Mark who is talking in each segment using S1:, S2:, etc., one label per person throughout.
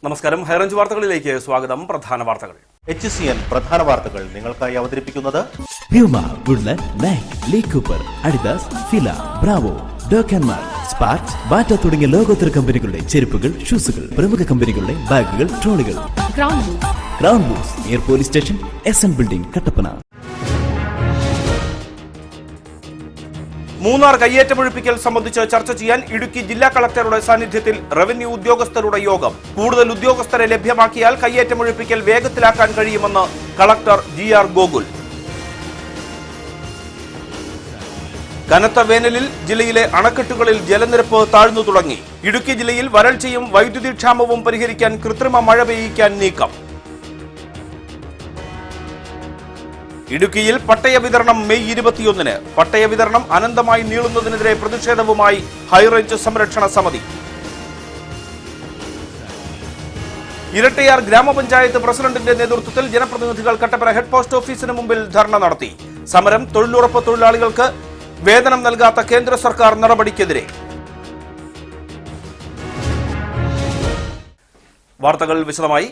S1: നമസ്കാരം. ഹൈറേഞ്ച് വാർത്തകളിലേക്ക് സ്വാഗതം. പ്രധാന വാർത്തകൾ.
S2: HCN പ്രധാന വാർത്തകൾ നിങ്ങൾക്കായി അവതരിപ്പിക്കുന്നത്
S3: Puma, Woodland, Nike, Lee Cooper, Adidas, Fila, Bravo, ഡോക്കൻമാർ, സ്പാർക്സ്, ബാറ്റ തുടങ്ങിയ ലോകോത്തര കമ്പനികളുടെ ചെരുപ്പുകൾ, ഷൂസുകൾ, പ്രമുഖ കമ്പനികളുടെ ബാഗുകൾ, ട്രോളികൾ. Crown Boots near police station, SN building, Kattappana.
S1: Munnar കയ്യേറ്റമൊഴിപ്പിക്കൽ സംബന്ധിച്ച് ചർച്ച ചെയ്യാൻ ഇടുക്കി ജില്ലാ കളക്ടറുടെ സാന്നിധ്യത്തിൽ റവന്യൂ ഉദ്യോഗസ്ഥരുടെ യോഗം. കൂടുതൽ ഉദ്യോഗസ്ഥരെ ലഭ്യമാക്കിയാൽ കയ്യേറ്റമൊഴിപ്പിക്കൽ വേഗത്തിലാക്കാൻ കഴിയുമെന്ന് കളക്ടർ GR ഗോകുൽ. കനത്ത വേനലിൽ ജില്ലയിലെ അണക്കെട്ടുകളിൽ ജലനിരപ്പ് താഴ്ന്നു തുടങ്ങി. ഇടുക്കി ജില്ലയിൽ വരൾച്ചയും വൈദ്യുതി ക്ഷാമവും പരിഹരിക്കാൻ കൃത്രിമ മഴ പെയ്യിക്കാൻ നീക്കം. ഇടുക്കിയിൽ പട്ടയ വിതരണം മെയ് 21-ന്. പട്ടയ വിതരണം അനന്തമായി നീളുന്നതിനെതിരെ പ്രതിഷേധവുമായി ഹൈറേഞ്ച് സംരക്ഷണ സമിതി. ഇരട്ടയാർ ഗ്രാമപഞ്ചായത്ത് പ്രസിഡന്റിന്റെ നേതൃത്വത്തിൽ ജനപ്രതിനിധികൾ കട്ടപ്പന ഹെഡ് പോസ്റ്റ് ഓഫീസിന് മുമ്പിൽ ധർണ നടത്തി. സമരം തൊഴിലുറപ്പ് തൊഴിലാളികൾക്ക് വേതനം നൽകാത്ത കേന്ദ്ര സർക്കാർ നടപടിക്കെതിരെ. വാർത്തകൾ വിശദമായി.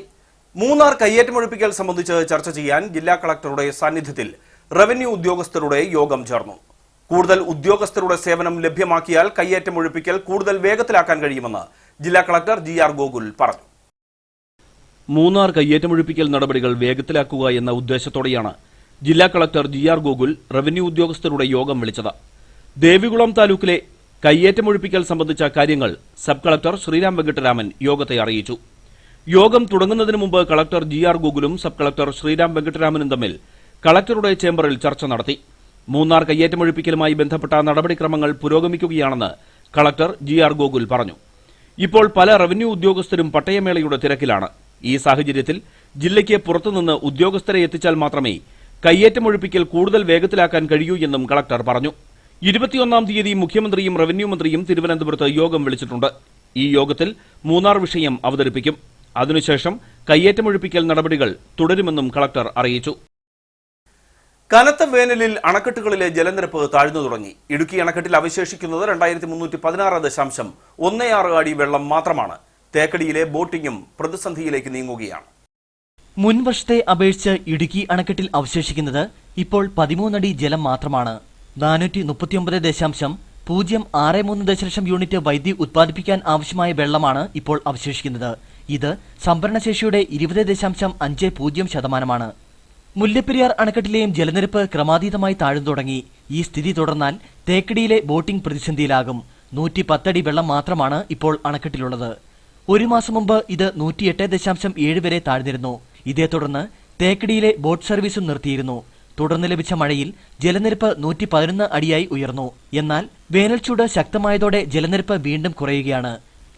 S1: മൂന്നാർ കയ്യേറ്റമൊഴിപ്പിക്കൽ സംബന്ധിച്ച് ചർച്ച ചെയ്യാൻ ജില്ലാ കളക്ടറുടെ സാന്നിധ്യത്തിൽ റവന്യൂ ഉദ്യോഗസ്ഥരുടെ യോഗം ചേർന്നു. കൂടുതൽ ഉദ്യോഗസ്ഥരുടെ സേവനം ലഭ്യമാക്കിയാൽ കയ്യേറ്റമൊഴിപ്പിക്കൽ കൂടുതൽ വേഗത്തിലാക്കാൻ കഴിയുമെന്ന് ജില്ലാ കളക്ടർ GR ഗോകുൽ പറഞ്ഞു.
S4: മൂന്നാർ കയ്യേറ്റമൊഴിപ്പിക്കൽ നടപടികൾ വേഗത്തിലാക്കുക എന്ന ഉദ്ദേശത്തോടെയാണ് ജില്ലാ കളക്ടർ GR ഗോകുൽ റവന്യൂ ഉദ്യോഗസ്ഥരുടെ യോഗം വിളിച്ചത്. ദേവികുളം താലൂക്കിലെ കയ്യേറ്റമൊഴിപ്പിക്കൽ സംബന്ധിച്ച കാര്യങ്ങൾ സബ് കളക്ടർ ശ്രീരാം വെങ്കിട്ടരാമൻ യോഗത്തെ അറിയിച്ചു. യോഗം തുടങ്ങുന്നതിന് മുമ്പ് കളക്ടർ GR ഗോകുലും സബ് കളക്ടർ ശ്രീരാം വെങ്കിട്ടരാമനും തമ്മിൽ കളക്ടറുടെ ചേംബറിൽ ചർച്ച നടത്തി. മൂന്നാർ കയ്യേറ്റമൊഴിപ്പിക്കലുമായി ബന്ധപ്പെട്ട നടപടിക്രമങ്ങൾ പുരോഗമിക്കുകയാണെന്ന് കളക്ടർ GR ഗോകുൽ പറഞ്ഞു. ഇപ്പോൾ പല റവന്യൂ ഉദ്യോഗസ്ഥരും പട്ടയമേളയുടെ തിരക്കിലാണ്. ഈ സാഹചര്യത്തിൽ ജില്ലയ്ക്ക് പുറത്തുനിന്ന് ഉദ്യോഗസ്ഥരെ എത്തിച്ചാൽ മാത്രമേ കയ്യേറ്റമൊഴിപ്പിക്കൽ കൂടുതൽ വേഗത്തിലാക്കാൻ കഴിയൂ എന്നും കളക്ടർ പറഞ്ഞു. 21-ാം തീയതി മുഖ്യമന്ത്രിയും റവന്യൂ മന്ത്രിയും തിരുവനന്തപുരത്ത് യോഗം വിളിച്ചിട്ടുണ്ട്. ഈ യോഗത്തിൽ മൂന്നാർ വിഷയം അവതരിപ്പിക്കും. അതിനുശേഷം കയ്യേറ്റമൊഴിപ്പിക്കൽ നടപടികൾ തുടരുമെന്നും കളക്ടർ അറിയിച്ചു.
S1: കനത്ത വേനലിൽ അണക്കെട്ടുകളിലെ ജലനിരപ്പ് താഴ്ന്നു തുടങ്ങി. ഇടുക്കി അണക്കെട്ടിൽ അവശേഷിക്കുന്നത് 2316.16 അടി വെള്ളം മാത്രമാണ്. തേക്കടിയിലെ ബോട്ടിംഗും പ്രതിസന്ധിയിലേക്ക് നീങ്ങുകയാണ്.
S5: മുൻവർഷത്തെ അപേക്ഷിച്ച് ഇടുക്കി അണക്കെട്ടിൽ അവശേഷിക്കുന്നത് ഇപ്പോൾ 13 അടി ജലം മാത്രമാണ്. 439.063 ദശലക്ഷം യൂണിറ്റ് വൈദ്യുതി ഉത്പാദിപ്പിക്കാൻ ആവശ്യമായ വെള്ളമാണ് ഇപ്പോൾ അവശേഷിക്കുന്നത്. ഇത് സംഭരണശേഷിയുടെ 20.50% മുല്ലപ്പെരിയാർ അണക്കെട്ടിലെയും ജലനിരപ്പ് ക്രമാതീതമായി താഴ്ന്നു തുടങ്ങി. ഈ സ്ഥിതി തുടർന്നാൽ തേക്കടിയിലെ ബോട്ടിംഗ് പ്രതിസന്ധിയിലാകും. 110 അടി വെള്ളം മാത്രമാണ് ഇപ്പോൾ അണക്കെട്ടിലുള്ളത്. ഒരു മാസം മുമ്പ് ഇത് 108.7 വരെ താഴ്ന്നിരുന്നു. ഇതേ തുടർന്ന് തേക്കടിയിലെ ബോട്ട് സർവീസും നിർത്തിയിരുന്നു. തുടർന്ന് ലഭിച്ച മഴയിൽ ജലനിരപ്പ് 111 അടിയായി ഉയർന്നു. എന്നാൽ വേനൽച്ചൂട് ശക്തമായതോടെ ജലനിരപ്പ് വീണ്ടും കുറയുകയാണ്.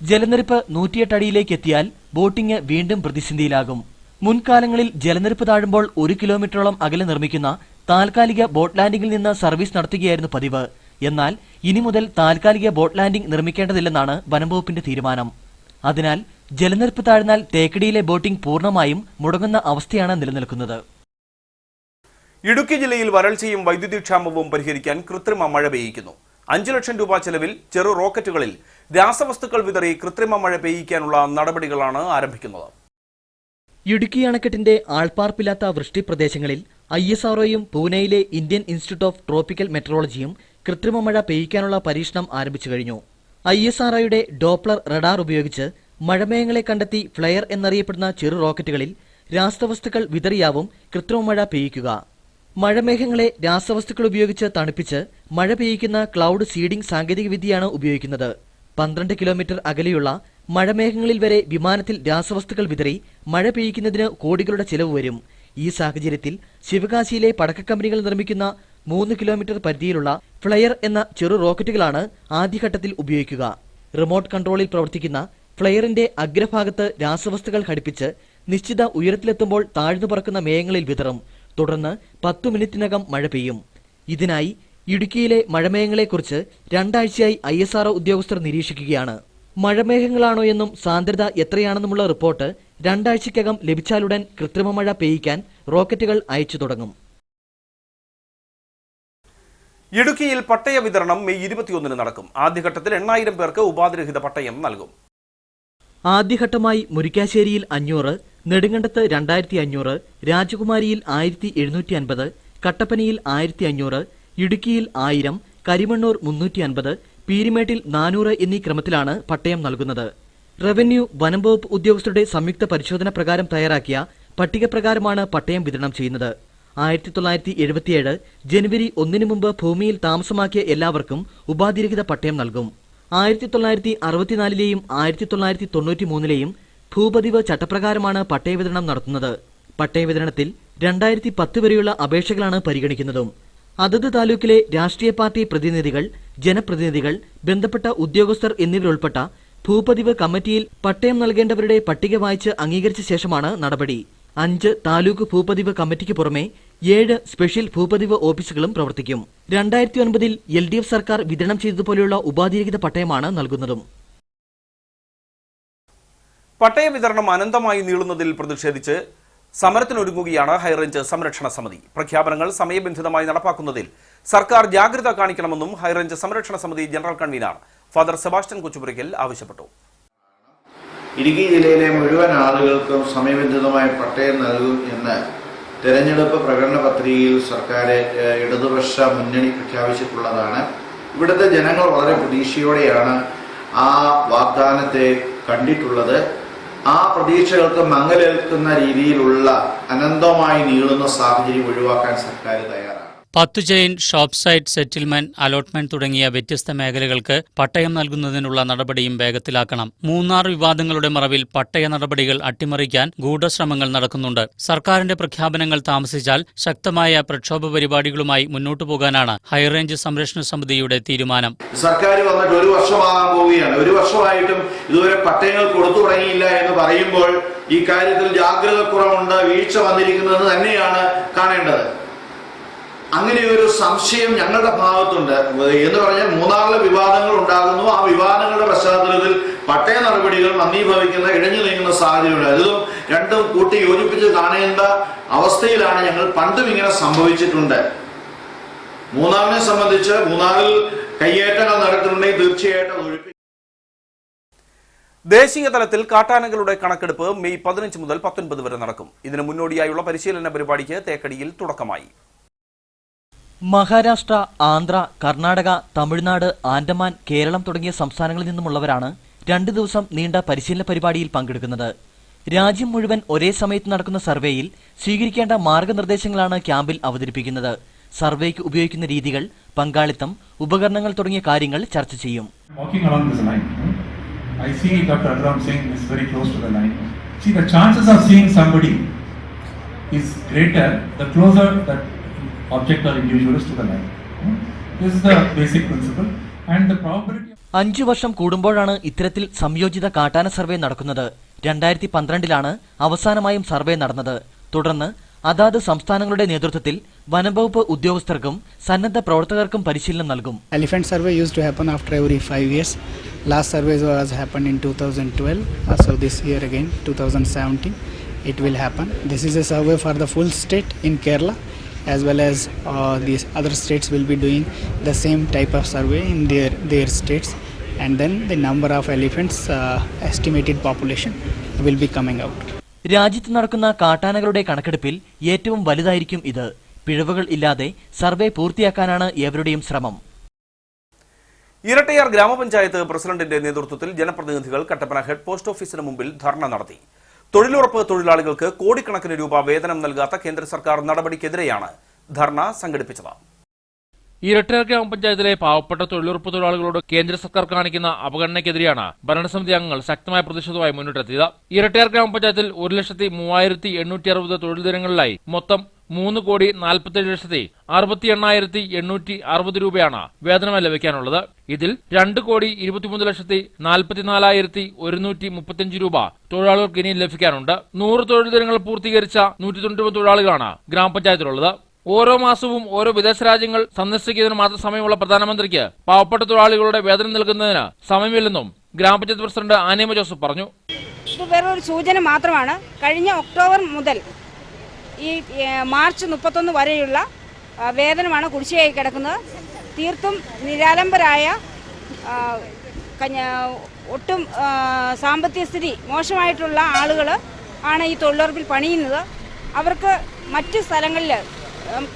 S5: ജലനിരപ്പ് 108 അടിയിലേക്ക് എത്തിയാൽ ബോട്ടിംഗ് വീണ്ടും പ്രതിസന്ധിയിലാകും. മുൻകാലങ്ങളിൽ ജലനിരപ്പ് താഴുമ്പോൾ 1 കിലോമീറ്ററോളം അകലെ നിർമ്മിക്കുന്ന താൽക്കാലിക ബോട്ട് ലാൻഡിംഗിൽ നിന്ന് സർവീസ് നടത്തുകയായിരുന്നു പതിവ്. എന്നാൽ ഇനി മുതൽ താൽക്കാലിക ബോട്ട് ലാൻഡിംഗ് നിർമ്മിക്കേണ്ടതില്ലെന്നാണ് വനംവകുപ്പിന്റെ തീരുമാനം. അതിനാൽ ജലനിരപ്പ് താഴ്ന്നാൽ തേക്കടിയിലെ ബോട്ടിംഗ് പൂർണ്ണമായും മുടങ്ങുന്ന അവസ്ഥയാണ് നിലനിൽക്കുന്നത്.
S1: ഇടുക്കി ജില്ലയിൽ വരൾച്ചയും വൈദ്യുതി ക്ഷാമവും പരിഹരിക്കാൻ കൃത്രിമ മഴ പെയ്യിക്കുന്നു. 5 ലക്ഷം രൂപ ചെലവിൽ ചെറു റോക്കറ്റുകളിൽ രാസവസ്തുക്കൾ വിതറി കൃത്രിമ മഴ പെയ്യിക്കാനുള്ള നടപടികളാണ് ആരംഭിക്കുന്നത്.
S5: ഇടുക്കി അണക്കെട്ടിന്റെ ആൾപ്പാർപ്പില്ലാത്ത വൃഷ്ടി പ്രദേശങ്ങളിൽ ISROയും പൂനെയിലെ ഇന്ത്യൻ ഇൻസ്റ്റിറ്റ്യൂട്ട് ഓഫ് ട്രോപ്പിക്കൽ മെട്രോളജിയും കൃത്രിമ മഴ പെയ്യിക്കാനുള്ള പരീക്ഷണം ആരംഭിച്ചു കഴിഞ്ഞു. ISROയുടെ ഡോപ്ലർ റഡാർ ഉപയോഗിച്ച് മഴമേഘങ്ങളെ കണ്ടെത്തി ഫ്ലയർ എന്നറിയപ്പെടുന്ന ചെറു റോക്കറ്റുകളിൽ രാസവസ്തുക്കൾ വിതറിയാവും കൃത്രിമ മഴ പെയ്യിക്കുക. മഴമേഘങ്ങളെ രാസവസ്തുക്കൾ ഉപയോഗിച്ച് തണുപ്പിച്ച് മഴ പെയ്യിക്കുന്ന ക്ലൗഡ് സീഡിംഗ് സാങ്കേതികവിദ്യയാണ് ഉപയോഗിക്കുന്നത്. 12 കിലോമീറ്റർ അകലെയുള്ള മഴമേഘങ്ങളിൽ വരെ വിമാനത്തിൽ രാസവസ്തുക്കൾ വിതറി മഴ പെയ്യിക്കുന്നതിന് കോടികളുടെ ചെലവ് വരും. ഈ സാഹചര്യത്തിൽ ശിവകാശിയിലെ പടക്കക്കമ്പനികൾ നിർമ്മിക്കുന്ന 3 കിലോമീറ്റർ പരിധിയിലുള്ള ഫ്ലയർ എന്ന ചെറു റോക്കറ്റുകളാണ് ആദ്യഘട്ടത്തിൽ ഉപയോഗിക്കുക. റിമോട്ട് കൺട്രോളിൽ പ്രവർത്തിക്കുന്ന ഫ്ലയറിന്റെ അഗ്രഭാഗത്ത് രാസവസ്തുക്കൾ ഘടിപ്പിച്ച് നിശ്ചിത ഉയരത്തിലെത്തുമ്പോൾ താഴ്ന്നു പറക്കുന്ന മേഘങ്ങളിൽ വിതറും. തുടർന്ന് 10 മിനിറ്റിനകം മഴ പെയ്യും. ഇതിനായി ഇടുക്കിയിലെ മഴമേഘങ്ങളെക്കുറിച്ച് 2 ആഴ്ചയായി ISRO ഉദ്യോഗസ്ഥർ നിരീക്ഷിക്കുകയാണ്. മഴമേഘങ്ങളാണോ എന്നും സാന്ദ്രത എത്രയാണെന്നുമുള്ള റിപ്പോർട്ട് 2 ആഴ്ചയ്ക്കകം ലഭിച്ചാലുടൻ കൃത്രിമ മഴ പെയ്യിക്കാൻ റോക്കറ്റുകൾ അയച്ചു തുടങ്ങും.
S1: ഇടുക്കിയിൽ പട്ടയ വിതരണം മെയ് 21-ന് നടക്കും. ആദ്യഘട്ടത്തിൽ 8,000 പേർക്ക് ഉപാധിരഹിത പട്ടയം നൽകും.
S5: ആദ്യഘട്ടമായി മുരിക്കാശ്ശേരിയിൽ 500, നെടുങ്കണ്ടത്ത് 2500, രാജകുമാരിയിൽ 1750, കട്ടപ്പനയിൽ 1500, ഇടുക്കിയിൽ 1000, കരിമണ്ണൂർ 350, പീരിമേട്ടിൽ 400 എന്നീ ക്രമത്തിലാണ് പട്ടയം നൽകുന്നത്. റവന്യൂ, വനം വകുപ്പ് ഉദ്യോഗസ്ഥരുടെ സംയുക്ത പരിശോധന പ്രകാരം തയ്യാറാക്കിയ പട്ടിക പ്രകാരമാണ് പട്ടയം വിതരണം ചെയ്യുന്നത്. 1977 ജനുവരി 1 മുമ്പ് ഭൂമിയിൽ താമസമാക്കിയ എല്ലാവർക്കും ഉപാധിരഹിത പട്ടയം നൽകും. 1964ലെയും 1993ലെയും ഭൂപതിവ് ചട്ടപ്രകാരമാണ് പട്ടയ വിതരണം നടത്തുന്നത്. പട്ടയ വിതരണത്തിൽ 2010 വരെയുള്ള അപേക്ഷകളാണ് പരിഗണിക്കുന്നതും. അതത് താലൂക്കിലെ രാഷ്ട്രീയ പാർട്ടി പ്രതിനിധികൾ, ജനപ്രതിനിധികൾ, ബന്ധപ്പെട്ട ഉദ്യോഗസ്ഥർ എന്നിവരുൾപ്പെട്ട ഭൂപതിവ് കമ്മിറ്റിയിൽ പട്ടയം നൽകേണ്ടവരുടെ പട്ടിക വായിച്ച് അംഗീകരിച്ച ശേഷമാണ് നടപടി. 5 താലൂക്ക് ഭൂപതിവ് കമ്മിറ്റിക്ക് പുറമെ 7 സ്പെഷ്യൽ ഭൂപതിവ് ഓഫീസുകളും പ്രവർത്തിക്കും. 2009 LDF സർക്കാർ വിതരണം ചെയ്തതുപോലെയുള്ള ഉപാധിരഹിത പട്ടയമാണ് നൽകുന്നതും.
S1: പട്ടയ വിതരണം അനന്തമായി നീളുന്നതിൽ പ്രതിഷേധിച്ച് സമരത്തിനൊരുങ്ങുകയാണ് ഹൈറേഞ്ച് സംരക്ഷണ സമിതി. പ്രഖ്യാപനങ്ങൾ സമയബന്ധിതമായി നടപ്പാക്കുന്നതിൽ സർക്കാർ ജാഗ്രത കാണിക്കണമെന്നും ഹൈറേഞ്ച് സംരക്ഷണ സമിതി general convener father Sebastian Kochupurakkal ആവശ്യപ്പെട്ടു.
S6: ഇടുക്കി ജില്ലയിലെ മുഴുവൻ ആളുകൾക്കും സമയബന്ധിതമായ പട്ടയം നൽകും എന്ന് തെരഞ്ഞെടുപ്പ് പ്രകടന പത്രികയിൽ സർക്കാർ ഇടതുപക്ഷ മുന്നണി പ്രഖ്യാപിച്ചിട്ടുള്ളതാണ്. ഇവിടുത്തെ ജനങ്ങൾ വളരെ പ്രതീക്ഷയോടെയാണ് ആ വാഗ്ദാനത്തെ കണ്ടിട്ടുള്ളത്. ആ പ്രതീക്ഷകൾക്ക് മങ്ങലേൽക്കുന്ന രീതിയിലുള്ള അനന്തമായി നീളുന്ന സാഹചര്യം ഒഴിവാക്കാൻ സർക്കാർ തയ്യാറാണ്.
S7: 10 chain, shop site settlement, allotment തുടങ്ങിയ വ്യത്യസ്ത മേഖലകൾക്ക് പട്ടയം നൽകുന്നതിനുള്ള നടപടിയും വേഗത്തിലാക്കണം. മൂന്നാർ വിവാദങ്ങളുടെ മറവിൽ പട്ടയ നടപടികൾ അട്ടിമറിക്കാൻ ഗൂഢശ്രമങ്ങൾ നടക്കുന്നുണ്ട്. സർക്കാരിന്റെ പ്രഖ്യാപനങ്ങൾ താമസിച്ചാൽ ശക്തമായ പ്രക്ഷോഭ പരിപാടികളുമായി മുന്നോട്ടു പോകാനാണ് ഹൈറേഞ്ച് സംരക്ഷണ സമിതിയുടെ തീരുമാനം.
S6: സർക്കാർ വന്നിട്ട് 1 വർഷമാകാൻ പോവുകയാണ്. 1 വർഷമായിട്ടും ഇതുവരെ പട്ടയങ്ങൾ കൊടുത്തു തുടങ്ങിയില്ല എന്ന് പറയുമ്പോൾ ഈ കാര്യത്തിൽ ജാഗ്രത കുറവുണ്ട്, വീഴ്ച വന്നിരിക്കുന്നത് തന്നെയാണ് കാണേണ്ടത്. അങ്ങനെ ഒരു സംശയം ഞങ്ങളുടെ ഭാഗത്തുണ്ട് എന്ന് പറഞ്ഞാൽ മൂന്നാറിലെ വിവാദങ്ങൾ ഉണ്ടാകുന്നു. ആ വിവാദങ്ങളുടെ പശ്ചാത്തലത്തിൽ പട്ടയ നടപടികൾ മന്ദീഭവിക്കുന്ന, ഇഴഞ്ഞു നീങ്ങുന്ന സാഹചര്യമുണ്ട്. ഇതും രണ്ടും കൂട്ടി യോജിപ്പിച്ച് കാണേണ്ട അവസ്ഥയിലാണ് ഞങ്ങൾ. പണ്ടും ഇങ്ങനെ സംഭവിച്ചിട്ടുണ്ട്. മൂന്നാറിനെ സംബന്ധിച്ച് മൂന്നാറിൽ കയ്യേറ്റങ്ങൾ നടക്കുന്നുണ്ടെങ്കിൽ തീർച്ചയായിട്ടും ഒഴിപ്പിക്കും.
S1: ദേശീയ തലത്തിൽ കാട്ടാനകളുടെ കണക്കെടുപ്പ് മെയ് 15 മുതൽ 19 വരെ നടക്കും. ഇതിന് മുന്നോടിയായുള്ള പരിശീലന പരിപാടിക്ക് തേക്കടിയിൽ തുടക്കമായി.
S5: മഹാരാഷ്ട്ര, ആന്ധ്ര, കർണാടക, തമിഴ്നാട്, ആൻഡമാൻ, കേരളം തുടങ്ങിയ സംസ്ഥാനങ്ങളിൽ നിന്നുമുള്ളവരാണ് 2 ദിവസം നീണ്ട പരിശീലന പരിപാടിയിൽ പങ്കെടുക്കുന്നത്. രാജ്യം മുഴുവൻ ഒരേ സമയത്ത് നടക്കുന്ന സർവേയിൽ സ്വീകരിക്കേണ്ട മാർഗനിർദ്ദേശങ്ങളാണ് ക്യാമ്പിൽ അവതരിപ്പിക്കുന്നത്. സർവേക്ക് ഉപയോഗിക്കുന്ന രീതികൾ, പങ്കാളിത്തം, ഉപകരണങ്ങൾ തുടങ്ങിയ കാര്യങ്ങൾ ചർച്ച ചെയ്യും.
S8: object or individuals to the line. This is the basic principle and the probability.
S5: 5 വർഷം കൂടുമ്പോഴാണ് ഇത്തരത്തിൽ സംയോജിത കാട്ടാന സർവേ നടക്കുന്നത്. 2012ലാണ് അവസാനമായും സർവേ നടന്നത്. തുടർന്ന് അതാത് സംസ്ഥാനങ്ങളുടെ നേതൃത്വത്തിൽ വനംവകുപ്പ് ഉദ്യോഗസ്ഥർക്കും സന്നദ്ധ പ്രവർത്തകർക്കും പരിശീലനം നൽകും.
S9: Elephant survey used to happen after every 5 years. Last survey was happened in 2012. So this year again 2017 it will happen. This is a survey for the full state in Kerala, as well as these other states will be doing the same type of survey in their states, and then the number of elephants estimated population will be coming out.
S5: രാജ്യത്ത് നടക്കുന്ന കാട്ടാനകളുടെ കണക്കെടുപ്പിൽ ഏറ്റവും വലുതായിരിക്കും ഇത്. പിഴവുകൾ ഇല്ലാതെ survey പൂർത്തിയാക്കാനാണ് ഏവരുടെയും ശ്രമം.
S1: ഇരട്ടയാർ ഗ്രാമപഞ്ചായത്ത് പ്രസിഡന്റിന്റെ നേതൃത്വത്തിൽ ജനപ്രതിനിധികൾ കട്ടപ്പന ഹെഡ് പോസ്റ്റ് ഓഫീസിന് മുമ്പിൽ ധർണ നടത്തി. തൊഴിലുറപ്പ് തൊഴിലാളികൾക്ക് കോടിക്കണക്കിന് രൂപ വേതനം നൽകാത്ത കേന്ദ്ര സർക്കാർ നടപടിക്കെതിരെയാണ് ധർണ സംഘടിപ്പിച്ചത്.
S10: ഇരട്ടയാർ ഗ്രാമപഞ്ചായത്തിലെ പാവപ്പെട്ട തൊഴിലുറപ്പ് തൊഴിലാളികളോട് കേന്ദ്ര സർക്കാർ കാണിക്കുന്ന അവഗണനയ്ക്കെതിരെയാണ് ഭരണസമിതി അംഗങ്ങൾ ശക്തമായ പ്രതിഷേധവുമായി മുന്നിട്ടെത്തിയത്. ഇരട്ടയാർ ഗ്രാമപഞ്ചായത്തിൽ 1,3860 തൊഴിൽ ദിനങ്ങളിലായി മൊത്തം 3,47,68,860 രൂപയാണ് വേതനമായി ലഭിക്കാനുള്ളത്. ഇതിൽ 2,23,44,135 രൂപ തൊഴിലാളികൾക്ക് ഇനിയും ലഭിക്കാനുണ്ട്. 100 തൊഴിൽ ദിനങ്ങൾ പൂർത്തീകരിച്ച 199 തൊഴിലാളികളാണ് ഗ്രാമപഞ്ചായത്തിലുള്ളത്. ഓരോ മാസവും ഓരോ വിദേശ രാജ്യങ്ങൾ സന്ദർശിക്കുന്നതിന് മാത്രം സമയമുള്ള പ്രധാനമന്ത്രിക്ക് പാവപ്പെട്ട തൊഴിലാളികളുടെ വേതനം നൽകുന്നതിന് സമയമില്ലെന്നും ഗ്രാമപഞ്ചായത്ത് പ്രസിഡന്റ് ആനിയമ ജോസഫ് പറഞ്ഞു.
S11: ഇത് വേറൊരു സൂചന മാത്രമാണ്. കഴിഞ്ഞ ഒക്ടോബർ മുതൽ ഈ മാർച്ച് 31 വരെയുള്ള വേതനമാണ് കുടിശ്ശികയായി കിടക്കുന്നത്. തീർത്തും നിരാലംബരായ ഒട്ടും സാമ്പത്തിക സ്ഥിതി മോശമായിട്ടുള്ള ആളുകൾ ആണ് ഈ തൊഴിലുറപ്പിൽ പണിയുന്നത്. അവർക്ക് മറ്റ് സ്ഥലങ്ങളിൽ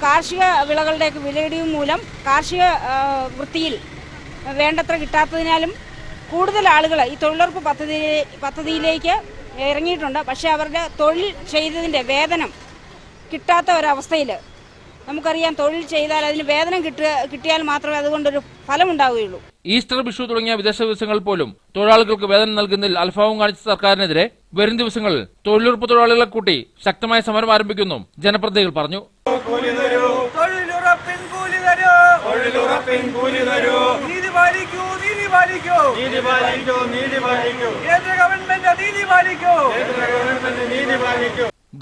S11: കാർഷിക വിളകളുടെയൊക്കെ വിലയിടിവ് മൂലം കാർഷിക വൃത്തിയിൽ വേണ്ടത്ര കിട്ടാത്തതിനാലും കൂടുതൽ ആളുകൾ ഈ തൊഴിലുറപ്പ് പദ്ധതിയിലേക്ക് ഇറങ്ങിയിട്ടുണ്ട്. പക്ഷേ അവരുടെ തൊഴിൽ ചെയ്തതിൻ്റെ വേതനം കിട്ടാത്ത ഒരവസ്ഥയിൽ നമുക്കറിയാം, തൊഴിൽ ചെയ്താൽ അതിന് വേതനം കിട്ടിയാൽ മാത്രമേ അതുകൊണ്ടൊരു ഫലമുണ്ടാവുകയുള്ളൂ.
S10: ഈസ്റ്റർ, വിഷു തുടങ്ങിയ വിദേശ ദിവസങ്ങളിൽ പോലും തൊഴിലാളികൾക്ക് വേതനം നൽകുന്നതിൽ അൽഫാവും കാണിച്ച സർക്കാരിനെതിരെ വരും ദിവസങ്ങളിൽ തൊഴിലുറപ്പ് തൊഴിലാളികളെ കൂട്ടി ശക്തമായ സമരം ആരംഭിക്കുന്നു ജനപ്രതിനിധികൾ പറഞ്ഞു.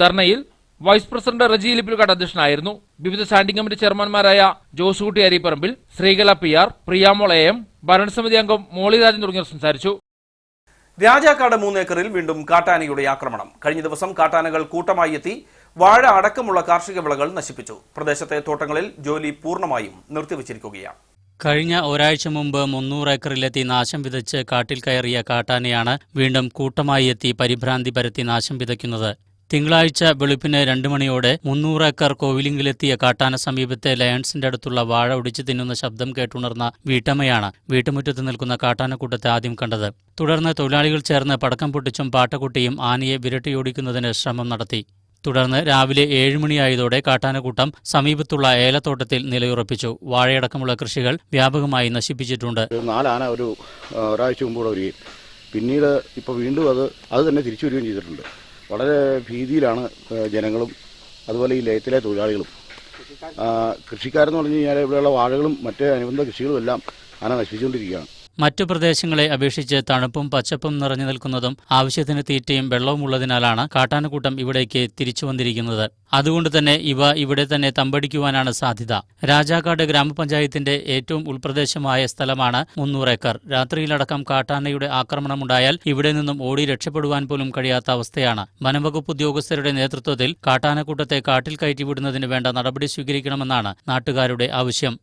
S10: ധർണയിൽ വൈസ് പ്രസിഡന്റ് റജി ലിപ്പിൽക്കാട് അധ്യക്ഷനായിരുന്നു. വിവിധ സ്റ്റാൻഡിംഗ് കമ്മിറ്റി ചെയർമാൻമാരായ ജോസുകുട്ടി അരിപ്പറമ്പിൽ, ശ്രീകല PR, പ്രിയാമോൾ AM, ഭരണസമിതി അംഗം മോളി രാജൻ തുടങ്ങിയവർ സംസാരിച്ചു.
S1: രാജാക്കാട് 3 ഏക്കറിൽ വീണ്ടും കാട്ടാനയുടെ ആക്രമണം. കഴിഞ്ഞ ദിവസം കാട്ടാനകൾ കൂട്ടമായി എത്തി വാഴ അടക്കമുള്ള കാർഷിക വിളകൾ നശിപ്പിച്ചു. പ്രദേശത്തെ തോട്ടങ്ങളിൽ ജോലി പൂർണ്ണമായും നിർത്തിവച്ചിരിക്കുകയാണ്.
S7: കഴിഞ്ഞ ഒരാഴ്ച മുമ്പ് 300 ഏക്കറിലെത്തി നാശം വിതച്ച് കാട്ടിൽ കയറിയ കാട്ടാനയാണ് വീണ്ടും കൂട്ടമായി എത്തി പരിഭ്രാന്തി പരത്തി നാശം വിതയ്ക്കുന്നത്. തിങ്കളാഴ്ച വെളുപ്പിന് 2 മണിയോടെ 300 ഏക്കർ കോവിലിംഗിലെത്തിയ കാട്ടാന സമീപത്തെ ലയൺസിന്റെ അടുത്തുള്ള വാഴ ഒടിച്ചു തിന്നുന്ന ശബ്ദം കേട്ടുണർന്ന വീട്ടമ്മയാണ് വീട്ടുമുറ്റത്ത് നിൽക്കുന്ന കാട്ടാനക്കൂട്ടത്തെ ആദ്യം കണ്ടത്. തുടർന്ന് തൊഴിലാളികൾ ചേർന്ന് പടക്കം പൊട്ടിച്ചും പാട്ടക്കുട്ടിയും ആനയെ വിരട്ടിയോടിക്കുന്നതിന് ശ്രമം നടത്തി. തുടർന്ന് രാവിലെ 7 മണിയായതോടെ കാട്ടാനക്കൂട്ടം സമീപത്തുള്ള ഏലത്തോട്ടത്തിൽ നിലയുറപ്പിച്ചു. വാഴയടക്കമുള്ള കൃഷികൾ വ്യാപകമായി നശിപ്പിച്ചിട്ടുണ്ട്.
S12: 4 ആന ഒരാഴ്ച മുമ്പ് കൂടെ വരികയും പിന്നീട് ഇപ്പോൾ വീണ്ടും അത് തന്നെ തിരിച്ചു വരികയും ചെയ്തിട്ടുണ്ട്. വളരെ ഭീതിയിലാണ് ജനങ്ങളും അതുപോലെ ഈ ലയത്തിലെ തൊഴിലാളികളും. കൃഷിക്കാരെന്ന് പറഞ്ഞു കഴിഞ്ഞാൽ ഇവിടെയുള്ള വാഴകളും മറ്റ് അനുബന്ധ കൃഷികളും എല്ലാം ആന നശിപ്പിച്ചുകൊണ്ടിരിക്കുകയാണ്.
S7: മറ്റു പ്രദേശങ്ങളെ അപേക്ഷിച്ച് തണുപ്പും പച്ചപ്പും നിറഞ്ഞു നിൽക്കുന്നതും ആവശ്യത്തിന് തീറ്റയും വെള്ളവും ഉള്ളതിനാലാണ് കാട്ടാനക്കൂട്ടം ഇവിടേക്ക് തിരിച്ചു വന്നിരിക്കുന്നത്. അതുകൊണ്ട് തന്നെ ഇവ ഇവിടെ തന്നെ തമ്പടിക്കുവാനാണ് സാധ്യത. രാജാക്കാട് ഗ്രാമപഞ്ചായത്തിന്റെ ഏറ്റവും ഉൾപ്രദേശമായ സ്ഥലമാണ് 300 ഏക്കർ. രാത്രിയിലടക്കം കാട്ടാനയുടെ ആക്രമണമുണ്ടായാൽ ഇവിടെ നിന്നും ഓടി രക്ഷപ്പെടുവാൻ പോലും കഴിയാത്ത അവസ്ഥയാണ്. വനംവകുപ്പ് ഉദ്യോഗസ്ഥരുടെ നേതൃത്വത്തിൽ കാട്ടാനക്കൂട്ടത്തെ കാട്ടിൽ കയറ്റിവിടുന്നതിന് വേണ്ട നടപടി സ്വീകരിക്കണമെന്നാണ് നാട്ടുകാരുടെ ആവശ്യം.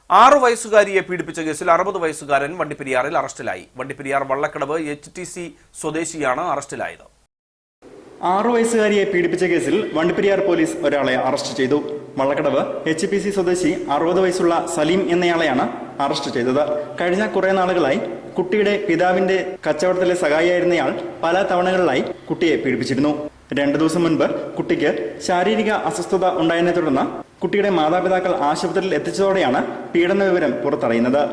S1: 6 വയസ്സുകാരിയെ പീഡിപ്പിച്ച കേസിൽ 60 വയസ്സുകാരൻ വണ്ടിപ്പെരിയാറിൽ അറസ്റ്റിലായി. വണ്ടിപ്പെരിയാർ വള്ളക്കടവ് HTC സ്വദേശിയാണ് അറസ്റ്റിലായത്.
S13: 6 വയസ്സുകാരിയെ പീഡിപ്പിച്ച കേസിൽ വണ്ടിപ്പെരിയാർ പോലീസ് ഒരാളെ അറസ്റ്റ് ചെയ്തു. വള്ളക്കടവ് HPC സ്വദേശി 60 വയസ്സുള്ള സലീം എന്നയാളെയാണ് അറസ്റ്റ് ചെയ്തത്. കഴിഞ്ഞ കുറെ നാളുകളായി കുട്ടിയുടെ പിതാവിന്റെ കച്ചവടത്തിലെ സഹായിയായിരുന്നയാൾ പല തവണകളിലായി കുട്ടിയെ പീഡിപ്പിച്ചിരുന്നു. 2 ദിവസം മുൻപ് കുട്ടിക്ക് ശാരീരിക അസ്വസ്ഥത ഉണ്ടായതിനെ തുടർന്ന് കുട്ടിയുടെ മാതാപിതാക്കൾ ആശുപത്രിയിൽ എത്തിച്ചതോടെയാണ് പീഡന വിവരം പുറത്തറിയുന്നത്.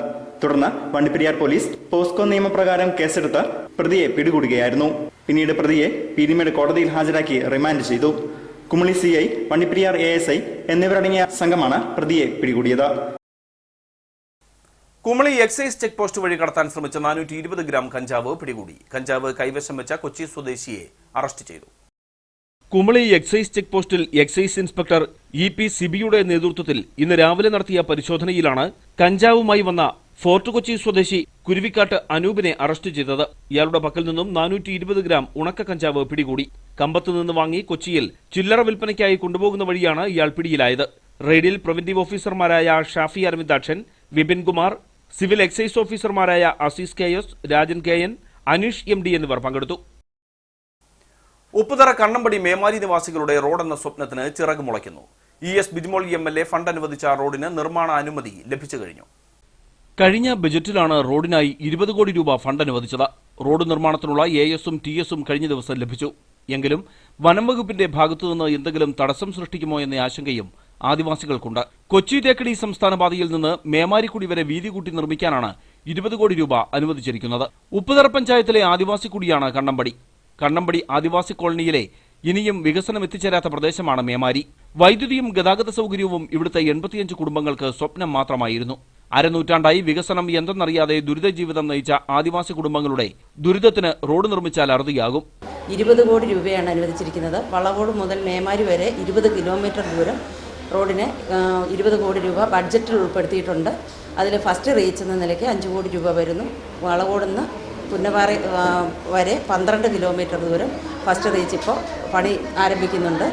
S13: തുടർന്ന് വണ്ടിപ്പെരിയാർ പോലീസ് പോസ്കോ നിയമപ്രകാരം കേസെടുത്ത് പ്രതിയെ പിടികൂടുകയായിരുന്നു. പിന്നീട് പ്രതിയെ പീരുമേട് കോടതിയിൽ ഹാജരാക്കി റിമാൻഡ് ചെയ്തു. കുമളി CI, വണ്ടിപ്പെരിയാർ ASI എന്നിവരടങ്ങിയ സംഘമാണ് പ്രതിയെ പിടികൂടിയത്.
S1: കുമളി എക്സൈസ് ചെക്ക് പോസ്റ്റ് വഴി കടത്താൻ ശ്രമിച്ച 420 ഗ്രാം കഞ്ചാവ് പിടികൂടി. കഞ്ചാവ് കൈവശം വെച്ച കൊച്ചി സ്വദേശിയെ അറസ്റ്റ് ചെയ്തു.
S4: കുമളി എക്സൈസ് ചെക്ക് പോസ്റ്റിൽ എക്സൈസ് ഇൻസ്പെക്ടർ EP സിബിയുടെ നേതൃത്വത്തിൽ ഇന്ന് രാവിലെ നടത്തിയ പരിശോധനയിലാണ് കഞ്ചാവുമായി വന്ന ഫോർട്ട് കൊച്ചി സ്വദേശി കുരുവിക്കാട്ട് അനൂപിനെ അറസ്റ്റ് ചെയ്തത്. ഇയാളുടെ പക്കൽ നിന്നും 420 ഗ്രാം ഉണക്ക കഞ്ചാവ് പിടികൂടി. കമ്പത്ത് നിന്ന് വാങ്ങി കൊച്ചിയിൽ ചില്ലറ വിൽപ്പനയ്ക്കായി കൊണ്ടുപോകുന്ന വഴിയാണ് ഇയാൾ പിടിയിലായത്. റെയ്ഡിൽ പ്രിവന്റീവ് ഓഫീസർമാരായ ഷാഫി അരവിന്ദാക്ഷൻ, വിപിൻ കുമാർ, സിവിൽ എക്സൈസ് ഓഫീസർമാരായ Azeez KS, Rajan KN, Aneesh MD എന്നിവർ പങ്കെടുത്തു.
S1: ഉപ്പുതറ കണ്ണമ്പടി മേമാരി നിവാസികളുടെ റോഡെന്ന സ്വപ്നത്തിന് ചിറക് മുളയ്ക്കുന്നു. ES ബിജിമോൾ MLA ഫണ്ട് അനുവദിച്ച റോഡിന് നിർമ്മാണ അനുമതി ലഭിച്ചു കഴിഞ്ഞു.
S4: കഴിഞ്ഞ ബജറ്റിലാണ് റോഡിനായി 20 കോടി രൂപ ഫണ്ട് അനുവദിച്ചത്. റോഡ് നിർമ്മാണത്തിനുള്ള AS-ഉം TS-ഉം കഴിഞ്ഞ ദിവസം ലഭിച്ചു. എങ്കിലും വനം വകുപ്പിന്റെ ഭാഗത്തുനിന്ന് എന്തെങ്കിലും തടസ്സം സൃഷ്ടിക്കുമോ എന്ന ആശങ്കയും ആദിവാസികൾക്കുണ്ട്. കൊച്ചി തേക്കടി സംസ്ഥാന പാതയിൽ നിന്ന് മേമാരിക്കുടി വരെ വീതി കൂട്ടി നിർമ്മിക്കാനാണ് 20 കോടി രൂപ അനുവദിച്ചിരിക്കുന്നത്. ഉപ്പുതറ പഞ്ചായത്തിലെ ആദിവാസി കുടിയാണ് കണ്ണമ്പടി. കണ്ണമ്പടി ആദിവാസി കോളനിയിലെ ഇനിയും വികസനം എത്തിച്ചേരാത്ത പ്രദേശമാണ് മേമാരി. വൈദ്യുതിയും ഗതാഗത സൗകര്യവും ഇവിടുത്തെ 85 കുടുംബങ്ങൾക്ക് സ്വപ്നം മാത്രമായിരുന്നു. അരനൂറ്റാണ്ടായി വികസനം എന്തെന്നറിയാതെ ദുരിത ജീവിതം നയിച്ച ആദിവാസി കുടുംബങ്ങളുടെ ദുരിതത്തിന് റോഡ് നിർമ്മിച്ചാൽ അറുതിയാകും.
S14: 20 കോടി രൂപയാണ് അനുവദിച്ചിരിക്കുന്നത്. വളവോട് മുതൽ മേമാരി വരെ 20 കിലോമീറ്റർ ദൂരം റോഡിന് 20 കോടി രൂപ ബഡ്ജറ്റിൽ ഉൾപ്പെടുത്തിയിട്ടുണ്ട്. അതിൽ ഫസ്റ്റ് റീച്ച് എന്ന നിലയ്ക്ക് 5 കോടി രൂപ വരുന്നു. വളവോടുന്ന് പുന്നപ്പാറ വരെ 12 കിലോമീറ്റർ ദൂരം ഫസ്റ്റ് റീച്ച് ഇപ്പോൾ പണി ആരംഭിക്കുന്നുണ്ട്.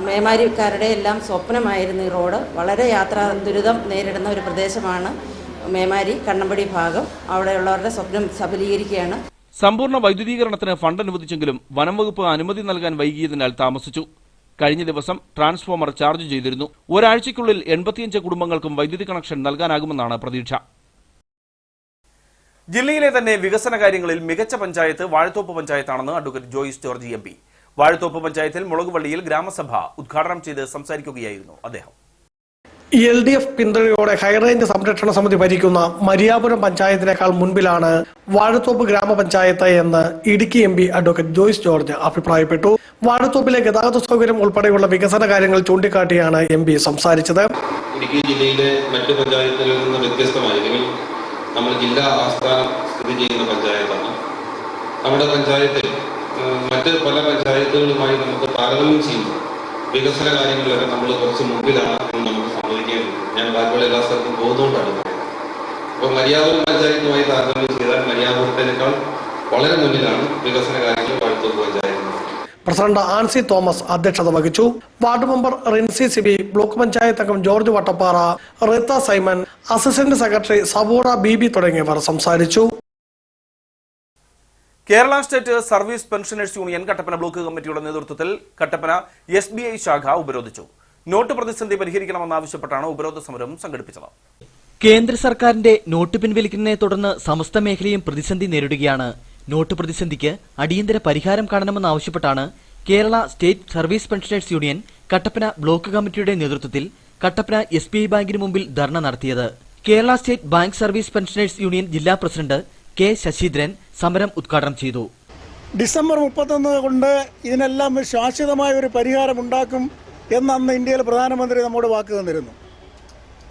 S14: മേമാരിക്കാരുടെ എല്ലാം സ്വപ്നമായിരുന്നു ഈ റോഡ്. വളരെ യാത്രാ ദുരിതം നേരിടുന്ന ഒരു പ്രദേശമാണ് മേമാരി കണ്ണമ്പടി ഭാഗം അവിടെയുള്ളവരുടെ സ്വപ്നം സഫലീകരിക്കുകയാണ്.
S4: സമ്പൂർണ്ണ വൈദ്യുതീകരണത്തിന് ഫണ്ട് അനുവദിച്ചെങ്കിലും വനം വകുപ്പ് അനുമതി നൽകാൻ വൈകിയതിനാൽ താമസിച്ചു. കഴിഞ്ഞ ദിവസം ട്രാൻസ്ഫോമർ ചാർജ് ചെയ്തിരുന്നു. ഒരാഴ്ചയ്ക്കുള്ളിൽ 85 കുടുംബങ്ങൾക്കും വൈദ്യുതി കണക്ഷൻ നൽകാനാകുമെന്നാണ് പ്രതീക്ഷ.
S1: ജില്ലയിലെ തന്നെ വികസന കാര്യങ്ങളിൽ മികച്ച പഞ്ചായത്ത് വാഴത്തോപ്പ് പഞ്ചായത്താണെന്ന് advocate Joice George M P. Vazhathoppu പഞ്ചായത്തിൽ മുളകുവള്ളിയിൽ ഗ്രാമസഭ ഉദ്ഘാടനം ചെയ്ത് സംസാരിക്കുകയായിരുന്നു അദ്ദേഹം.
S15: LDF പിന്തുണയോടെ ഹൈറേഞ്ച് സംരക്ഷണ സമിതി ഭരിക്കുന്ന മരിയാപുരം പഞ്ചായത്തിനേക്കാൾ മുൻപിലാണ് വാഴത്തോപ്പ് ഗ്രാമപഞ്ചായത്ത് എന്ന് ഇടുക്കി MP അഡ്വക്കേറ്റ് ജോയിസ് ജോർജ് അഭിപ്രായപ്പെട്ടു. വാഴത്തോപ്പിലെ ഗതാഗത സൗകര്യം ഉൾപ്പെടെയുള്ള വികസന കാര്യങ്ങൾ ചൂണ്ടിക്കാട്ടിയാണ് MP സംസാരിച്ചത്.
S16: ഇടുക്കി ജില്ലയിലെ മറ്റു പഞ്ചായത്തുകളിൽ നിന്ന് വ്യത്യസ്തമായിരിക്കും നമ്മൾ ജില്ലാ ആസ്ഥാനം സ്ഥിതി ചെയ്യുന്ന പഞ്ചായത്താണ്. നമ്മുടെ പഞ്ചായത്തിൽ മറ്റ് പല പഞ്ചായത്തുകളുമായി നമുക്ക് താരതമ്യം ചെയ്യുന്നു വികസന കാര്യങ്ങളിലൊക്കെ നമ്മൾ കുറച്ച് മുമ്പിലാണ് എന്ന് നമുക്ക് സമ്മതിക്കേണ്ടത്. ഞാൻ ബാക്കിയുള്ള എല്ലാ സ്ഥലത്തും പോകുന്നതുകൊണ്ടാണ് പറയുന്നത്. അപ്പോൾ മരിയാപുരം പഞ്ചായത്തുമായി താരതമ്യം ചെയ്താൽ മരിയാപുരത്തേക്കാൾ വളരെ മുന്നിലാണ് വികസന കാര്യങ്ങൾ വാഴത്തോപ്പ് പഞ്ചായത്ത്.
S15: പ്രസിഡന്റ് ആൻസി തോമസ് അധ്യക്ഷത വഹിച്ചു. Ward member Rincy Siby, block panchayat അംഗം ജോർജ് വട്ടപ്പാറ, റീത്ത സൈമൻ, അസിസ്റ്റന്റ് സെക്രട്ടറി സബൂറ ബീബി തുടങ്ങിയവർ സംസാരിച്ചു.
S1: Kerala state service pensioners union Kattappana block കമ്മിറ്റിയുടെ നേതൃത്വത്തിൽ കട്ടപ്പന SBI ശാഖ ഉപരോധിച്ചു. നോട്ട് പ്രതിസന്ധി പരിഹരിക്കണമെന്നാവശ്യപ്പെട്ടാണ് ഉപരോധ സമരം സംഘടിപ്പിച്ചത്.
S5: കേന്ദ്ര സർക്കാരിന്റെ നോട്ട് പിൻവലിക്കുന്നതിനെ തുടർന്ന് സമസ്ത മേഖലയും പ്രതിസന്ധി നേരിടുകയാണ്. നോട്ട് പ്രതിസന്ധിക്ക് അടിയന്തര പരിഹാരം കാണണമെന്നാവശ്യപ്പെട്ടാണ് Kerala state service pensioners union Kattappana block കമ്മിറ്റിയുടെ നേതൃത്വത്തിൽ കട്ടപ്പന SBI ബാങ്കിന് മുമ്പിൽ ധർണ നടത്തിയത്. Kerala state bank service pensioners union ജില്ലാ പ്രസിഡന്റ് K. ശശീന്ദ്രൻ സമരം ഉദ്ഘാടനം ചെയ്തു.
S17: ഡിസംബർ 31 കൊണ്ട് ഇതിനെല്ലാം ശാശ്വതമായ ഒരു പരിഹാരം ഉണ്ടാക്കും എന്നന്ന് ഇന്ത്യയിലെ പ്രധാനമന്ത്രി നമ്മോട് വാക്ക് തന്നിരുന്നു.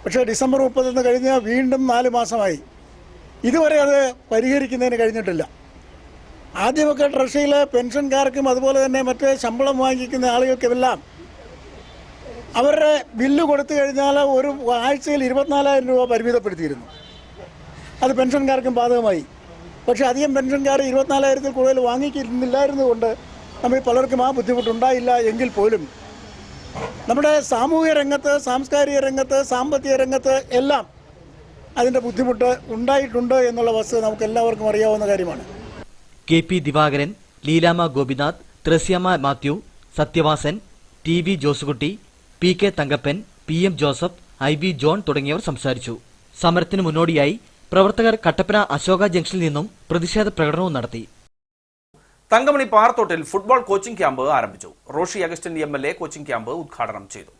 S17: പക്ഷേ ഡിസംബർ 31 കഴിഞ്ഞ് വീണ്ടും 4 മാസമായി. ഇതുവരെ അത് പരിഹരിക്കുന്നതിന് കഴിഞ്ഞിട്ടില്ല. ആദ്യമൊക്കെ ട്രഷറിയിലെ പെൻഷൻകാർക്കും അതുപോലെ തന്നെ മറ്റ് ശമ്പളം വാങ്ങിക്കുന്ന ആളുകൾക്കുമെല്ലാം അവരുടെ ബില്ല് കൊടുത്തു കഴിഞ്ഞാൽ ഒരു ആഴ്ചയിൽ 24,000 രൂപ പരിമിതപ്പെടുത്തിയിരുന്നു. അത് പെൻഷൻകാർക്കും ബാധകമായി. പക്ഷേ അധികം പെൻഷൻകാർ 24,000-ൽ കൂടുതൽ വാങ്ങിക്കുന്നില്ലായിരുന്നുകൊണ്ട് നമ്മൾ പലർക്കും ആ ബുദ്ധിമുട്ടുണ്ടായില്ല. എങ്കിൽ പോലും നമ്മുടെ സാമൂഹിക രംഗത്ത്, സാംസ്കാരിക രംഗത്ത്, സാമ്പത്തിക രംഗത്ത് എല്ലാം അതിൻ്റെ ബുദ്ധിമുട്ട് ഉണ്ടായിട്ടുണ്ട് എന്നുള്ള വസ്തുത നമുക്ക് എല്ലാവർക്കും അറിയാവുന്ന കാര്യമാണ്.
S5: KP Divakaran, Leelamma Gopinath, Thresiamma Mathew, Sathyavasan, TV Josekutty, PK Thankappan, PM Joseph, IB John തുടങ്ങിയവർ സംസാരിച്ചു. സമരത്തിന് മുന്നോടിയായി പ്രവർത്തകർ കട്ടപ്പന അശോക ജംഗ്ഷനിൽ നിന്നും പ്രതിഷേധ പ്രകടനവും നടത്തി.
S1: തങ്കമണി പാറത്തോട്ടിൽ ഫുട്ബോൾ കോച്ചിംഗ് ക്യാമ്പ് ആരംഭിച്ചു. Roshi Augustine MLA coaching camp ഉദ്ഘാടനം ചെയ്തു.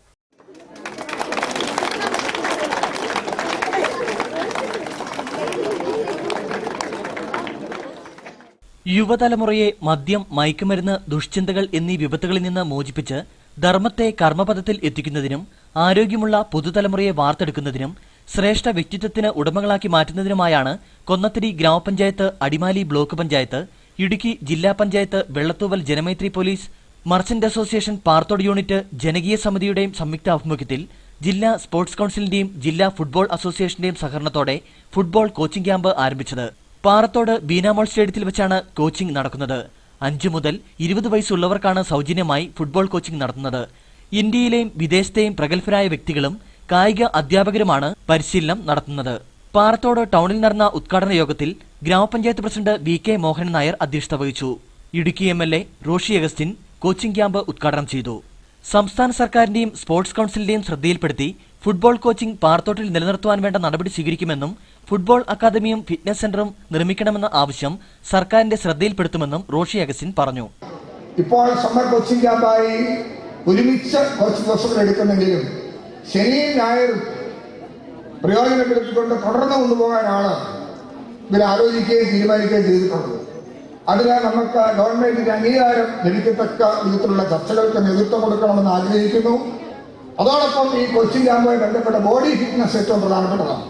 S5: യുവതലമുറയെ മദ്യം, മയക്കുമരുന്ന്, ദുഷ്ചിന്തകൾ എന്നീ വിപത്തുകളിൽ നിന്ന് മോചിപ്പിച്ച് ധർമ്മത്തെ കർമ്മപഥത്തിൽ എത്തിക്കുന്നതിനും ആരോഗ്യമുള്ള പുതുതലമുറയെ വാർത്തെടുക്കുന്നതിനും ശ്രേഷ്ഠ വ്യക്തിത്വത്തിന് ഉടമകളാക്കി മാറ്റുന്നതിനുമായാണ് കൊന്നത്തടി ഗ്രാമപഞ്ചായത്ത്, അടിമാലി ബ്ലോക്ക് പഞ്ചായത്ത്, ഇടുക്കി ജില്ലാ panchayat, Vellathooval Janamaithri police, merchant association Parathode unit, ജനകീയ സമിതിയുടെയും സംയുക്ത ആഭിമുഖ്യത്തിൽ ജില്ലാ സ്പോർട്സ് കൌൺസിലിന്റെയും ജില്ലാ ഫുട്ബോൾ അസോസിയേഷന്റെയും സഹകരണത്തോടെ ഫുട്ബോൾ കോച്ചിംഗ് ക്യാമ്പ് ആരംഭിച്ചത്. പാറത്തോട് ബീനാമോൾ സ്റ്റേഡിയത്തിൽ വെച്ചാണ് കോച്ചിംഗ് നടക്കുന്നത്. 5 മുതൽ 20 വയസ്സുള്ളവർക്കാണ് സൗജന്യമായി ഫുട്ബോൾ കോച്ചിംഗ് നടത്തുന്നത്. ഇന്ത്യയിലെയും വിദേശത്തെയും പ്രഗത്ഭരായ വ്യക്തികളും കായിക അധ്യാപകരുമാണ് പരിശീലനം നടത്തുന്നത്. പാറത്തോട് ടൗണിൽ നടന്ന ഉദ്ഘാടന യോഗത്തിൽ ഗ്രാമപഞ്ചായത്ത് പ്രസിഡന്റ് VK മോഹനൻ നായർ അധ്യക്ഷത വഹിച്ചു. Idukki MLA Roshi Augustine coaching camp ഉദ്ഘാടനം ചെയ്തു. സംസ്ഥാന സർക്കാരിന്റെയും സ്പോർട്സ് കൌൺസിലിന്റെയും ശ്രദ്ധയിൽപ്പെടുത്തി ഫുട്ബോൾ കോച്ചിംഗ് പാറത്തോട്ടിൽ നിലനിർത്തുവാൻ വേണ്ട നടപടി സ്വീകരിക്കുമെന്നും ഫുട്ബോൾ അക്കാദമിയും ഫിറ്റ്നസ് സെന്ററും നിർമ്മിക്കണമെന്ന ആവശ്യം സർക്കാരിന്റെ ശ്രദ്ധയിൽപ്പെടുത്തുമെന്നും റോഷി അഗസ്റ്റിൻ പറഞ്ഞു.
S18: ഇപ്പോൾ സമ്മർ കോച്ചിംഗ് ക്യാമ്പായി ഒരുമിച്ച് കുറച്ച് ദിവസങ്ങൾ എടുക്കുന്നെങ്കിലും ശനിയും ഞായറും പ്രയോജനപ്പെടുത്തിക്കൊണ്ട് തുടർന്ന് കൊണ്ടുപോകാനാണ് ഇവർ ആലോചിക്കുകയും തീരുമാനിക്കുകയും ചെയ്തിട്ടുള്ളത്. അതിനാൽ നമുക്ക് ഗവൺമെന്റിന്റെ അംഗീകാരം ലഭിക്കത്തക്ക വിധത്തിലുള്ള ചർച്ചകൾക്ക് നേതൃത്വം കൊടുക്കണമെന്ന് ആഗ്രഹിക്കുന്നു. അതോടൊപ്പം ഈ കോച്ചിംഗ് ക്യാമ്പുമായി ബന്ധപ്പെട്ട ബോഡി ഫിറ്റ്നസ് ഏറ്റവും പ്രധാനപ്പെട്ടതാണ്.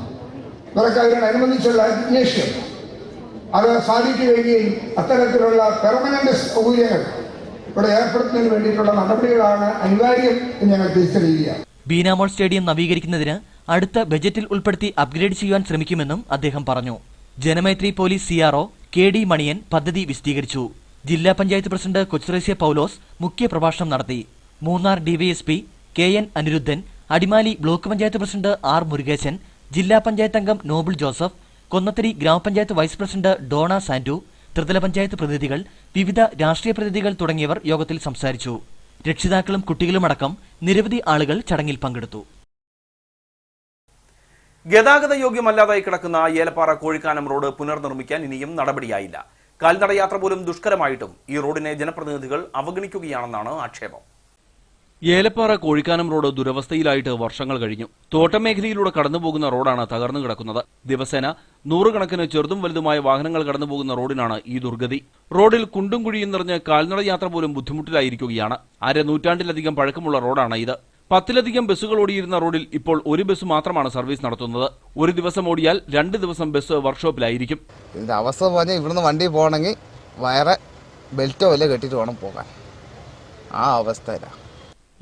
S18: ഇവരൊക്കെ അതിനോടനുബന്ധിച്ചുള്ള അഗ്നേഷ്യം അത് സാധിക്കുകയും അത്തരത്തിലുള്ള പെർമനന്റ് സൗകര്യങ്ങൾ ഇവിടെ ഏർപ്പെടുത്തുന്നതിന് വേണ്ടിയിട്ടുള്ള നടപടികളാണ് അനിവാര്യം എന്ന് ഞങ്ങൾ തിരിച്ചറിയുകയാണ്.
S5: ബീനാമോൾ സ്റ്റേഡിയം നവീകരിക്കുന്നതിന് അടുത്ത ബജറ്റിൽ ഉൾപ്പെടുത്തി അപ്ഗ്രേഡ് ചെയ്യുവാൻ ശ്രമിക്കുമെന്നും അദ്ദേഹം പറഞ്ഞു. Janamaithri police CRO KD Maniyan പദ്ധതി വിശദീകരിച്ചു. ജില്ലാ പഞ്ചായത്ത് പ്രസിഡന്റ് കൊച്ചുറേസ്യ പൌലോസ് മുഖ്യ പ്രഭാഷണം നടത്തി. Munnar DYSP KN Anirudhan, Adimali block panchayat president R Murukesan, ജില്ലാ പഞ്ചായത്ത് അംഗം നോബിൾ ജോസഫ്, കൊന്നത്തരി ഗ്രാമപഞ്ചായത്ത് വൈസ് പ്രസിഡന്റ് ഡോണ സാന്റു, ത്രിതല പഞ്ചായത്ത് പ്രതിനിധികൾ, വിവിധ രാഷ്ട്രീയ പ്രതിനിധികൾ തുടങ്ങിയവർ യോഗത്തിൽ സംസാരിച്ചു. രക്ഷിതാക്കളും കുട്ടികളുമടക്കം നിരവധി ആളുകൾ ചടങ്ങിൽ പങ്കെടുത്തു.
S1: ഗതാഗത യോഗ്യമല്ലാതായി കിടക്കുന്ന ഏലപ്പാറ കോഴിക്കാനം റോഡ് പുനർനിർമ്മിക്കാൻ ഇനിയും നടപടിയായില്ല. കാൽനടയാത്ര പോലും ദുഷ്കരമായിട്ടും ഈ റോഡിനെ ജനപ്രതിനിധികൾ അവഗണിക്കുകയാണെന്നാണ് ആക്ഷേപം.
S4: ഏലപ്പാറ കോഴിക്കാനം റോഡ് ദുരവസ്ഥയിലായിട്ട് വർഷങ്ങൾ കഴിഞ്ഞു. തോട്ടമേഖലയിലൂടെ കടന്നുപോകുന്ന റോഡാണ് തകർന്നു കിടക്കുന്നത്. ദിവസേന നൂറുകണക്കിന് ചെറുതും വലുതുമായ വാഹനങ്ങൾ കടന്നുപോകുന്ന റോഡിനാണ് ഈ ദുർഗതി. റോഡിൽ കുണ്ടും കുഴിയും നിറഞ്ഞ് കാൽനടയാത്ര പോലും ബുദ്ധിമുട്ടിലായിരിക്കുകയാണ്. നൂറ്റാണ്ടിലധികം പഴക്കമുള്ള റോഡാണ് ഇത്. 10ലധികം ബസ്സുകൾ ഓടിയിരുന്ന റോഡിൽ ഇപ്പോൾ ഒരു ബസ് മാത്രമാണ് സർവീസ് നടത്തുന്നത്. ഒരു ദിവസം ഓടിയാൽ 2 ദിവസം ബസ് വർക്ക്ഷോപ്പിലായിരിക്കും.
S19: ഇതിന്റെ അവസ്ഥ പറഞ്ഞാൽ ഇവിടുന്ന് വണ്ടി പോകണമെങ്കിൽ വേറെ ബെൽറ്റോ വല്ല കെട്ടിട്ട് വേണം പോകാൻ. ആ അവസ്ഥയിലാണ്.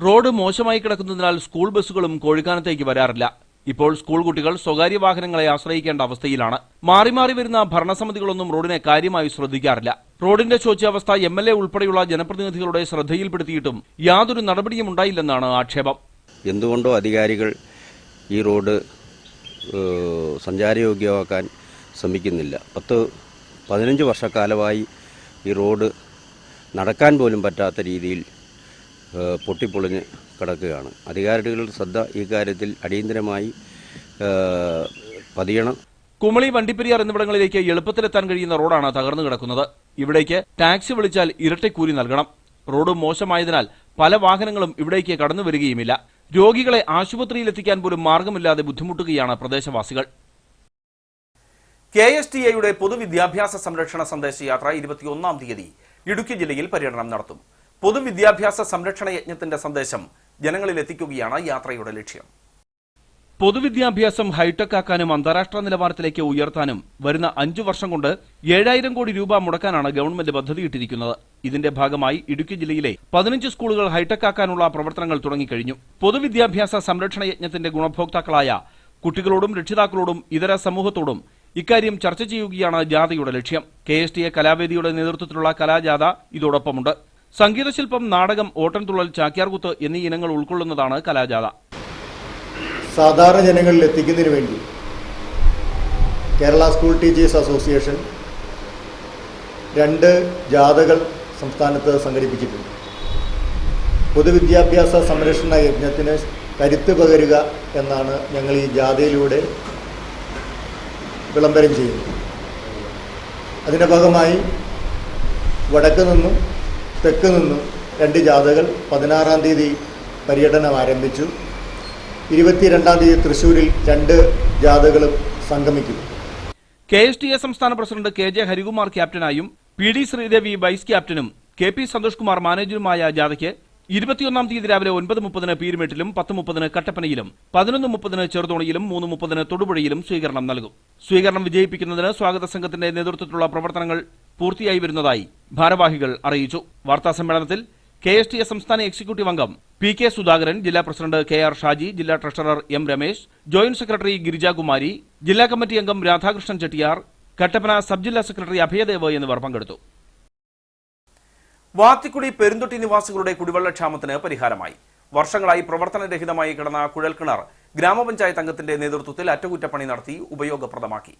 S4: റോഡ് മോശമായി കിടക്കുന്നതിനാൽ സ്കൂൾ ബസ്സുകളും കോഴിക്കാനത്തേക്ക് വരാറില്ല. ഇപ്പോൾ സ്കൂൾ കുട്ടികൾ സ്വകാര്യ വാഹനങ്ങളെ ആശ്രയിക്കേണ്ട അവസ്ഥയിലാണ്. മാറി മാറി വരുന്ന ഭരണസമിതികളൊന്നും റോഡിനെ കാര്യമായി ശ്രദ്ധിക്കാറില്ല. റോഡിന്റെ ശോച്യാവസ്ഥ MLA ഉൾപ്പെടെയുള്ള ജനപ്രതിനിധികളുടെ ശ്രദ്ധയിൽപ്പെടുത്തിയിട്ടും യാതൊരു നടപടിയും ഉണ്ടായില്ലെന്നാണ് ആക്ഷേപം.
S20: എന്തുകൊണ്ടോ അധികാരികൾ ഈ റോഡ് സഞ്ചാരയോഗ്യമാക്കാൻ ശ്രമിക്കുന്നില്ല. 10-15 വർഷക്കാലമായി ഈ റോഡ് നടക്കാൻ പോലും പറ്റാത്ത രീതിയിൽ പൊട്ടിപ്പൊളിഞ്ഞ് കിടക്കുകയാണ്. അധികാരികളുടെ ശ്രദ്ധ ഈ കാര്യത്തിൽ അടിയന്തരമായി പതിയണം.
S4: കുമളി, വണ്ടിപ്പെരിയാർ എന്നിവിടങ്ങളിലേക്ക് എളുപ്പത്തിലെത്താൻ കഴിയുന്ന റോഡാണ് തകർന്നു കിടക്കുന്നത്. ഇവിടേക്ക് ടാക്സി വിളിച്ചാൽ ഇരട്ടിക്കൂലി നൽകണം. റോഡ് മോശമായതിനാൽ പല വാഹനങ്ങളും ഇവിടേക്ക് കടന്നു വരികയുമില്ല. രോഗികളെ ആശുപത്രിയിലെത്തിക്കാൻ പോലും മാർഗമില്ലാതെ ബുദ്ധിമുട്ടുകയാണ് പ്രദേശവാസികൾ.
S1: KSTAയുടെ പൊതുവിദ്യാഭ്യാസ സംരക്ഷണ സന്ദേശയാത്ര 21-ാം തീയതി ഇടുക്കി ജില്ലയിൽ പര്യടനം നടത്തും. പൊതുവിദ്യാഭ്യാസ സംരക്ഷണ യജ്ഞത്തിന്റെ സന്ദേശം ജനങ്ങളിൽ എത്തിക്കുകയാണ് യാത്രയുടെ ലക്ഷ്യം.
S4: പൊതുവിദ്യാഭ്യാസം ഹൈടെക് ആക്കാനും അന്താരാഷ്ട്ര നിലവാരത്തിലേക്ക് ഉയർത്താനും വരുന്ന 5 വർഷം കൊണ്ട് 7000 കോടി രൂപ മുടക്കാനാണ് ഗവൺമെന്റ് പദ്ധതിയിട്ടിരിക്കുന്നത്. ഇതിന്റെ ഭാഗമായി ഇടുക്കി ജില്ലയിലെ 15 സ്കൂളുകൾ ഹൈടെക് ആക്കാനുള്ള പ്രവർത്തനങ്ങൾ തുടങ്ങിക്കഴിഞ്ഞു. പൊതുവിദ്യാഭ്യാസ സംരക്ഷണ യജ്ഞത്തിന്റെ ഗുണഭോക്താക്കളായ കുട്ടികളോടും രക്ഷിതാക്കളോടും ഇതര സമൂഹത്തോടും ഇക്കാര്യം ചർച്ച ചെയ്യുകയാണ് ജാഥയുടെ ലക്ഷ്യം. KSTA കലാവേദിയുടെ നേതൃത്വത്തിലുള്ള കലാജാഥ ഇതോടൊപ്പമുണ്ട്. സംഗീതശില്പം, നാടകം, ഓട്ടൻതുള്ളൽ, ചാക്യാർകൂത്ത് എന്നീ ഇനങ്ങൾ ഉൾക്കൊള്ളുന്നതാണ് കലാജാഥ.
S21: സാധാരണ ജനങ്ങളിൽ എത്തിക്കുന്നതിന് വേണ്ടി കേരള സ്കൂൾ ടീച്ചേഴ്സ് അസോസിയേഷൻ 2 ജാഥകൾ സംസ്ഥാനത്ത് സംഘടിപ്പിച്ചിട്ടുണ്ട്. പൊതുവിദ്യാഭ്യാസ സംരക്ഷണ യജ്ഞത്തിന് കരുത്ത് പകരുക എന്നാണ് ഞങ്ങൾ ഈ ജാഥയിലൂടെ വിളംബരം ചെയ്യുന്നത്. അതിൻ്റെ ഭാഗമായി വടക്ക് നിന്നും തെക്ക് നിന്നും 2 ജാഥകൾ 16-ാം തീയതി പര്യടനം ആരംഭിച്ചു. 22-ാം തീയതി തൃശ്ശൂരിൽ 2 ജാഥകളും സംഗമിക്കും.
S4: KSTA സംസ്ഥാന പ്രസിഡന്റ് KJ ഹരികുമാർ ക്യാപ്റ്റനായും PD ശ്രീദേവി വൈസ് ക്യാപ്റ്റനും KP സന്തോഷ് കുമാർ മാനേജറുമായ ജാഥയ്ക്ക് 21-ാം തീയതി രാവിലെ 9:30 പീരുമേട്ടിലും 10:30 കട്ടപ്പനയിലും 11:30 ചെറുതോണിയിലും 3:30 തൊടുപുഴയിലും സ്വീകരണം നൽകും. സ്വീകരണം വിജയിപ്പിക്കുന്നതിന് സ്വാഗത സംഘത്തിന്റെ നേതൃത്വത്തിലുള്ള പ്രവർത്തനങ്ങൾ പൂർത്തിയായി വരുന്നതായി ഭാരവാഹികൾ അറിയിച്ചു. വാർത്താസമ്മേളനത്തിൽ KSTA സംസ്ഥാന എക്സിക്യൂട്ടീവ് അംഗം PK സുധാകരൻ, ജില്ലാ പ്രസിഡന്റ് KR ഷാജി, ജില്ലാ treasurer M Ramesh, joint secretary Girijakumari, ജില്ലാ കമ്മിറ്റി അംഗം രാധാകൃഷ്ണൻ ചെട്ടിയാർ, കട്ടപ്പന സബ് ജില്ലാ സെക്രട്ടറി അഭയദേവ് എന്നിവർ പങ്കെടുത്തു.
S1: വാത്തിക്കുടി പെരുന്തൊട്ടി നിവാസികളുടെ കുടിവെള്ളക്ഷാമത്തിന് പരിഹാരമായി. വർഷങ്ങളായി പ്രവർത്തനരഹിതമായി കിടന്ന കുഴൽക്കിണർ ഗ്രാമപഞ്ചായത്ത് അംഗത്തിന്റെ നേതൃത്വത്തിൽ അറ്റകുറ്റപ്പണി നടത്തി ഉപയോഗപ്രദമാക്കി.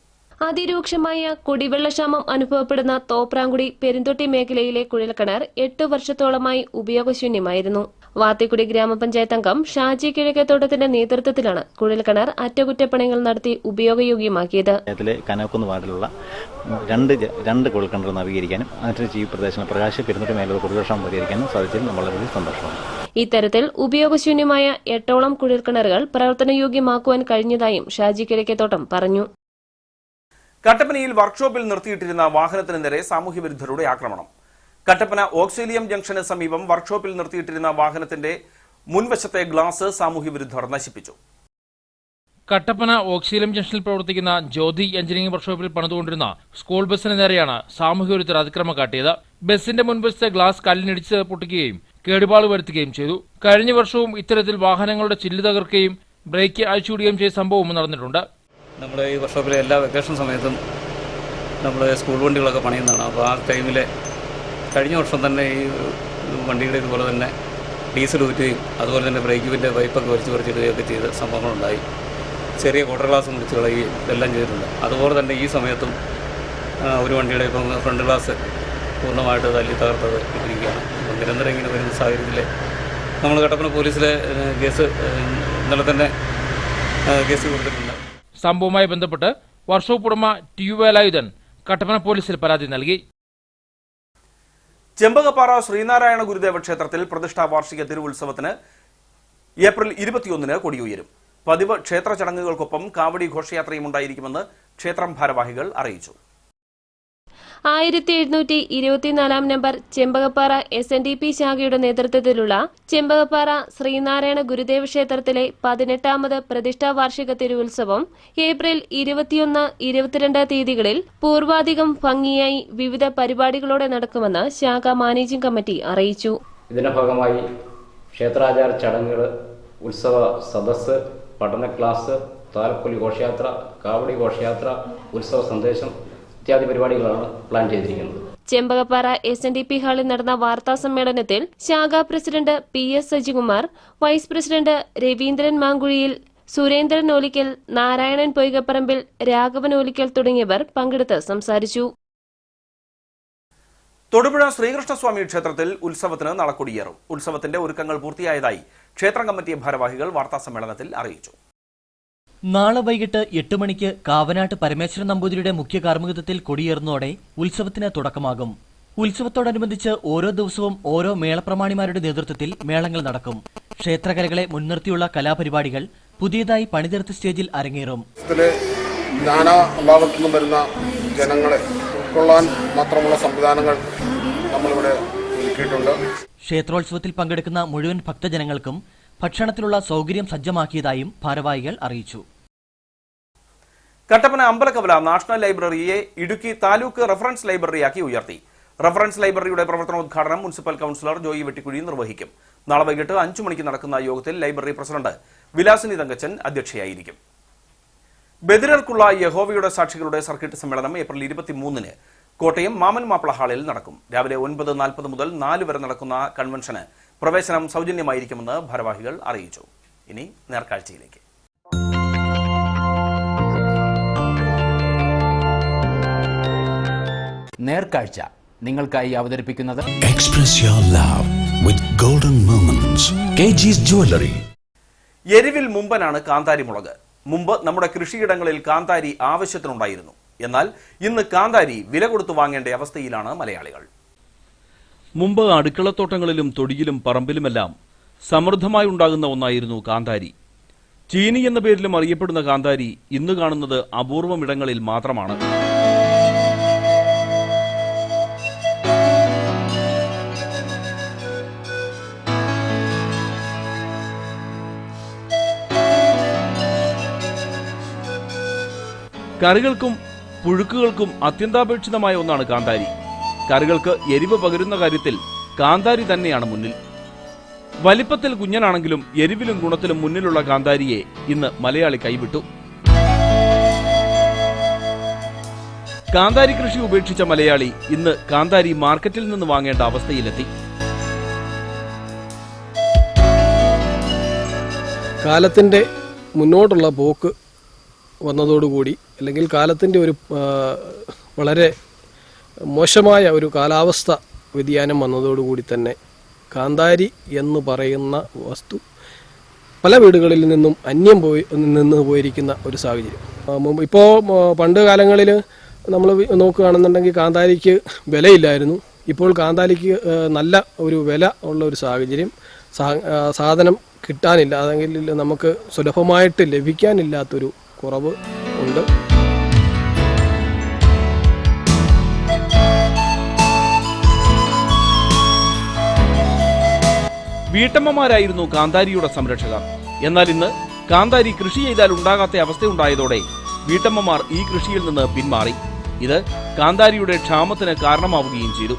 S22: അതിരൂക്ഷമായ കുടിവെള്ളക്ഷാമം അനുഭവപ്പെടുന്ന തോപ്രാങ്കുടി പെരുന്തൊട്ടി മേഖലയിലെ കുഴൽക്കിണർ 8 വർഷത്തോളമായി ഉപയോഗശൂന്യമായിരുന്നു. വാത്തിക്കുടി ഗ്രാമപഞ്ചായത്ത് അംഗം ഷാജി കിഴക്കേത്തോട്ടത്തിന്റെ നേതൃത്വത്തിലാണ് കുഴൽക്കിണർ അറ്റകുറ്റപ്പണികൾ നടത്തി ഉപയോഗയോഗ്യമാക്കിയത്.
S23: കനോക്കുന്ന് വാർഡിലുള്ള രണ്ട് കുഴൽക്കിണർ നവീകരിക്കാനും അതിനനുസരിച്ച് ഈ പ്രദേശങ്ങൾ പ്രകാശ പെരുന്തൊട്ടി മേഖലയുടെ കുടിവെള്ളക്ഷാമം പരിഹരിക്കാനും സാധിച്ചതിൽ വളരെ സന്തോഷമാണ്.
S22: ഇത്തരത്തിൽ ഉപയോഗശൂന്യമായ 8ഓളം കുഴൽക്കിണറുകൾ പ്രവർത്തനയോഗ്യമാക്കുവാൻ കഴിഞ്ഞതായും ഷാജി കിഴക്കേത്തോട്ടം പറഞ്ഞു.
S1: കട്ടപ്പനയിൽ വർക്ക്ഷോപ്പിൽ നിർത്തിയിട്ടിരുന്ന വാഹനത്തിന് നേരെ സാമൂഹ്യവിരുദ്ധരുടെ ആക്രമണം. കട്ടപ്പന ഓക്സിലിയം ജംഗ്ഷന് സമീപം വർക്ക്ഷോപ്പിൽ നിർത്തിയിട്ടിരുന്ന വാഹനത്തിന്റെ മുൻവശത്തെ ഗ്ലാസ് സാമൂഹ്യവിരുദ്ധർ നശിപ്പിച്ചു.
S10: കട്ടപ്പന ഓക്സിലിയം ജംഗ്ഷനിൽ പ്രവർത്തിക്കുന്ന ജ്യോതി എഞ്ചിനീയറിംഗ് വർക്ക്ഷോപ്പിൽ പണിതുകൊണ്ടിരുന്ന സ്കൂൾ ബസ്സിന് നേരെയാണ് സാമൂഹ്യവിരുദ്ധർ അതിക്രമം കാട്ടിയത്. ബസിന്റെ മുൻവശത്തെ ഗ്ലാസ് കല്ലിനിടിച്ച് പൊട്ടിക്കുകയും കേടുപാട് വരുത്തുകയും ചെയ്തു. കഴിഞ്ഞ വർഷവും ഇത്തരത്തിൽ വാഹനങ്ങളുടെ ചില്ല് തകർക്കുകയും ബ്രേക്ക് അഴിച്ചുവിടുകയും ചെയ്ത സംഭവവും നടന്നിട്ടുണ്ട്.
S24: നമ്മുടെ ഈ വർക്ക്ഷോപ്പിലെ എല്ലാ വെക്കേഷൻ സമയത്തും നമ്മൾ സ്കൂൾ വണ്ടികളൊക്കെ പണിയുന്നതാണ്. അപ്പോൾ ആ ടൈമിൽ കഴിഞ്ഞ വർഷം തന്നെ ഈ വണ്ടിയുടെ ഇതുപോലെ തന്നെ ഡീസൽ ഊറ്റുകയും അതുപോലെ തന്നെ ബ്രേക്കിൻ്റെ പൈപ്പൊക്കെ വലിച്ചു പറിച്ചിടുകയൊക്കെ ചെയ്ത സംഭവങ്ങളുണ്ടായി. ചെറിയ ക്വാർട്ടർ ഗ്ലാസ് മുറിച്ച് കളയുകയും ഇതെല്ലാം ചെയ്തിട്ടുണ്ട്. അതുപോലെ തന്നെ ഈ സമയത്തും ഒരു വണ്ടിയുടെ ഇപ്പം ഫ്രണ്ട് ഗ്ലാസ് പൂർണ്ണമായിട്ട് തല്ലി തകർത്തത് ഇട്ടിരിക്കുകയാണ്. അപ്പം നിരന്തരം ഇങ്ങനെ വരുന്ന സാഹചര്യത്തിൽ നമ്മൾ കട്ടപ്പന പോലീസിലെ കേസ് ഇന്നലെ തന്നെ കേസ് കൊടുത്തിട്ടുണ്ട്.
S10: സംഭവവുമായി ബന്ധപ്പെട്ട് വർക്ക്ഷോപ്പ് ഉടമ ടി വേലായുധൻ കട്ടപ്പന പോലീസിൽ പരാതി നൽകി.
S1: ചെമ്പകപ്പാറ ശ്രീനാരായണ ഗുരുദേവ ക്ഷേത്രത്തിൽ പ്രതിഷ്ഠാ വാർഷിക തിരുവുത്സവത്തിന് ഏപ്രിൽ 21-ന് കൊടിയുയരും. പതിവ് ക്ഷേത്ര ചടങ്ങുകൾക്കൊപ്പം കാവടി ഘോഷയാത്രയും ഉണ്ടായിരിക്കുമെന്ന് ക്ഷേത്രം ഭാരവാഹികൾ അറിയിച്ചു.
S22: 1724 നമ്പർ ചെമ്പകപ്പാറ SNDP ശാഖയുടെ നേതൃത്വത്തിലുള്ള ചെമ്പകപ്പാറ ശ്രീനാരായണ ഗുരുദേവ ക്ഷേത്രത്തിലെ 18ാമത് പ്രതിഷ്ഠാ വാർഷിക തിരുവുത്സവം ഏപ്രിൽ 21, 22 തീയതികളിൽ പൂർവാധികം ഭംഗിയായി വിവിധ പരിപാടികളോടെ നടക്കുമെന്ന് ശാഖ മാനേജിംഗ് കമ്മിറ്റി അറിയിച്ചു.
S2: ഇതിന്റെ ഭാഗമായി ക്ഷേത്രാചാര ചടങ്ങുകൾ, ഉത്സവ സദസ്സ്, പഠന ക്ലാസ്, താലപ്പൊലി ഘോഷയാത്ര, കാവടി ഘോഷയാത്ര, ഉത്സവ സന്ദേശം ഇത്യാദി പരിപാടികളാണ് പ്ലാൻ ചെയ്തിരിക്കുന്നത്.
S22: ചെമ്പകപ്പാറ SNDP ഹാളിൽ നടന്ന വാർത്താ സമ്മേളനത്തിൽ ശാഖാ president PS Sajikumar, vice president Raveendran Mankuzhiyil, Surendran Olickal, Narayanan Poykaparambil, Raghavan Olickal തുടങ്ങിയവർ പങ്കെടുത്ത് സംസാരിച്ചു.
S1: തൊടുപുഴ ശ്രീകൃഷ്ണസ്വാമി ക്ഷേത്രത്തിൽ ഉത്സവത്തിന് നാളെ കൊടിയേറും. ഉത്സവത്തിന്റെ ഒരുക്കങ്ങൾ പൂർത്തിയായതായി ക്ഷേത്രം കമ്മിറ്റി ഭാരവാഹികൾ വാർത്താസമ്മേളനത്തിൽ അറിയിച്ചു.
S5: നാളെ വൈകിട്ട് 8 മണിക്ക് കാവനാട്ട് പരമേശ്വരൻ നമ്പൂതിരിയുടെ മുഖ്യ കാർമ്മികത്വത്തിൽ കൊടിയേറുന്നതോടെ ഉത്സവത്തിന് തുടക്കമാകും. ഉത്സവത്തോടനുബന്ധിച്ച് ഓരോ ദിവസവും ഓരോ മേളപ്രമാണിമാരുടെ നേതൃത്വത്തിൽ മേളങ്ങൾ നടക്കും. ക്ഷേത്രകലകളെ മുൻനിർത്തിയുള്ള കലാപരിപാടികൾ പുതിയതായി പണിതീർത്ത സ്റ്റേജിൽ അരങ്ങേറും.
S3: നാനാ ഭാഗത്തുനിന്നും വരുന്ന ജനങ്ങളെ ഉൾക്കൊള്ളാൻ മാത്രമുള്ള സംവിധാനങ്ങൾ നമ്മളിവിടെ ഒരുക്കിയിട്ടുണ്ട്.
S5: ക്ഷേത്രോത്സവത്തിൽ പങ്കെടുക്കുന്ന മുഴുവൻ ഭക്തജനങ്ങൾക്കും ഭക്ഷണത്തിനുള്ള സൗകര്യം സജ്ജമാക്കിയതായും ഭാരവാഹികൾ അറിയിച്ചു.
S1: കട്ടപ്പന അമ്പലക്കവല നാഷണൽ ലൈബ്രറിയെ ഇടുക്കി താലൂക്ക് റഫറൻസ് ലൈബ്രറിയാക്കി ഉയർത്തി. റഫറൻസ് ലൈബ്രറിയുടെ പ്രവർത്തനോദ്ഘാടനം മുനിസിപ്പൽ കൌൺസിലർ ജോയി വെട്ടിക്കുഴി നിർവഹിക്കും. നാളെ വൈകിട്ട് 5 മണിക്ക് നടക്കുന്ന യോഗത്തിൽ ലൈബ്രറി പ്രസിഡന്റ് വിലാസിനി തങ്കച്ചൻ അധ്യക്ഷയായിരിക്കും. ബദിരർക്കുള്ള യഹോവയുടെ സാക്ഷികളുടെ സർക്കിട്ട് സമ്മേളനം ഏപ്രിൽ 23-ന് കോട്ടയം മാമൻ മാപ്പിള ഹാളിൽ നടക്കും. രാവിലെ 9:40 മുതൽ 4 വരെ നടക്കുന്ന കൺവെൻഷന് പ്രവേശനം സൗജന്യമായിരിക്കുമെന്ന് ഭാരവാഹികൾ അറിയിച്ചു. ഇനി നേർക്കാഴ്ചയിലേക്ക്.
S6: നേർക്കാഴ്ച നിങ്ങൾക്കായി അവതരിപ്പിക്കുന്നത്
S8: Express your love with golden moments. KG's Jewelry.
S1: എരിവിൽ മുമ്പനാണ് കാന്താരി മുളക്. മുമ്പ് നമ്മുടെ കൃഷിയിടങ്ങളിൽ കാന്താരി ആവശ്യത്തിനുണ്ടായിരുന്നു. എന്നാൽ ഇന്ന് കാന്താരി വില കൊടുത്തു വാങ്ങേണ്ട അവസ്ഥയിലാണ് മലയാളികൾ.
S4: മുമ്പ് അടുക്കളത്തോട്ടങ്ങളിലും തൊടിയിലും പറമ്പിലുമെല്ലാം സമൃദ്ധമായി ഉണ്ടാകുന്ന ഒന്നായിരുന്നു കാന്താരി. ചീനി എന്ന പേരിലും അറിയപ്പെടുന്ന കാന്താരി ഇന്ന് കാണുന്നത് അപൂർവമിടങ്ങളിൽ മാത്രമാണ്. കറികൾക്കും പുഴുക്കുകൾക്കും അത്യന്താപേക്ഷിതമായ ഒന്നാണ് കാന്താരി. കറികൾക്ക് എരിവ് പകരുന്ന കാര്യത്തിൽ കാന്താരി തന്നെയാണ് മുന്നിൽ. വലിപ്പത്തിൽ കുഞ്ഞനാണെങ്കിലും എരിവിലും ഗുണത്തിലും മുന്നിലുള്ള കാന്താരിയെ ഇന്ന് മലയാളി കൈവിട്ടു. കാന്താരി കൃഷി ഉപേക്ഷിച്ച മലയാളി ഇന്ന് കാന്താരി മാർക്കറ്റിൽ നിന്ന് വാങ്ങേണ്ട അവസ്ഥയിലെത്തി.
S25: കാലത്തിൻ്റെ മുന്നോട്ടുള്ള പോക്ക് വന്നതോടുകൂടി, അല്ലെങ്കിൽ കാലത്തിൻ്റെ ഒരു വളരെ മോശമായ ഒരു കാലാവസ്ഥ വ്യതിയാനം വന്നതോടുകൂടി തന്നെ കാന്താരി എന്ന് പറയുന്ന വസ്തു പല വീടുകളിൽ നിന്നും അന്യം നിന്ന് പോയിരിക്കുന്ന ഒരു സാഹചര്യം. ഇപ്പോൾ പണ്ട് കാലങ്ങളിൽ നമ്മൾ നോക്കുകയാണെന്നുണ്ടെങ്കിൽ കാന്താരിക്ക് വിലയില്ലായിരുന്നു. ഇപ്പോൾ കാന്താരിക്ക് നല്ല ഒരു വില ഉള്ള ഒരു സാഹചര്യം. സാധനം കിട്ടാനില്ല, അല്ലെങ്കിൽ നമുക്ക് സുലഭമായിട്ട് ലഭിക്കാനില്ലാത്തൊരു കുറവ് ഉണ്ട്.
S4: വീട്ടമ്മമാരായിരുന്നു കാന്താരിയുടെ സംരക്ഷകർ. എന്നാൽ ഇന്ന് കാന്താരി കൃഷി ചെയ്താൽ ഉണ്ടാകാത്ത അവസ്ഥയുണ്ടായതോടെ വീട്ടമ്മമാർ ഈ കൃഷിയിൽ നിന്ന് പിന്മാറി. ഇത് കാന്താരിയുടെ ക്ഷാമത്തിന് കാരണമാവുകയും ചെയ്തു.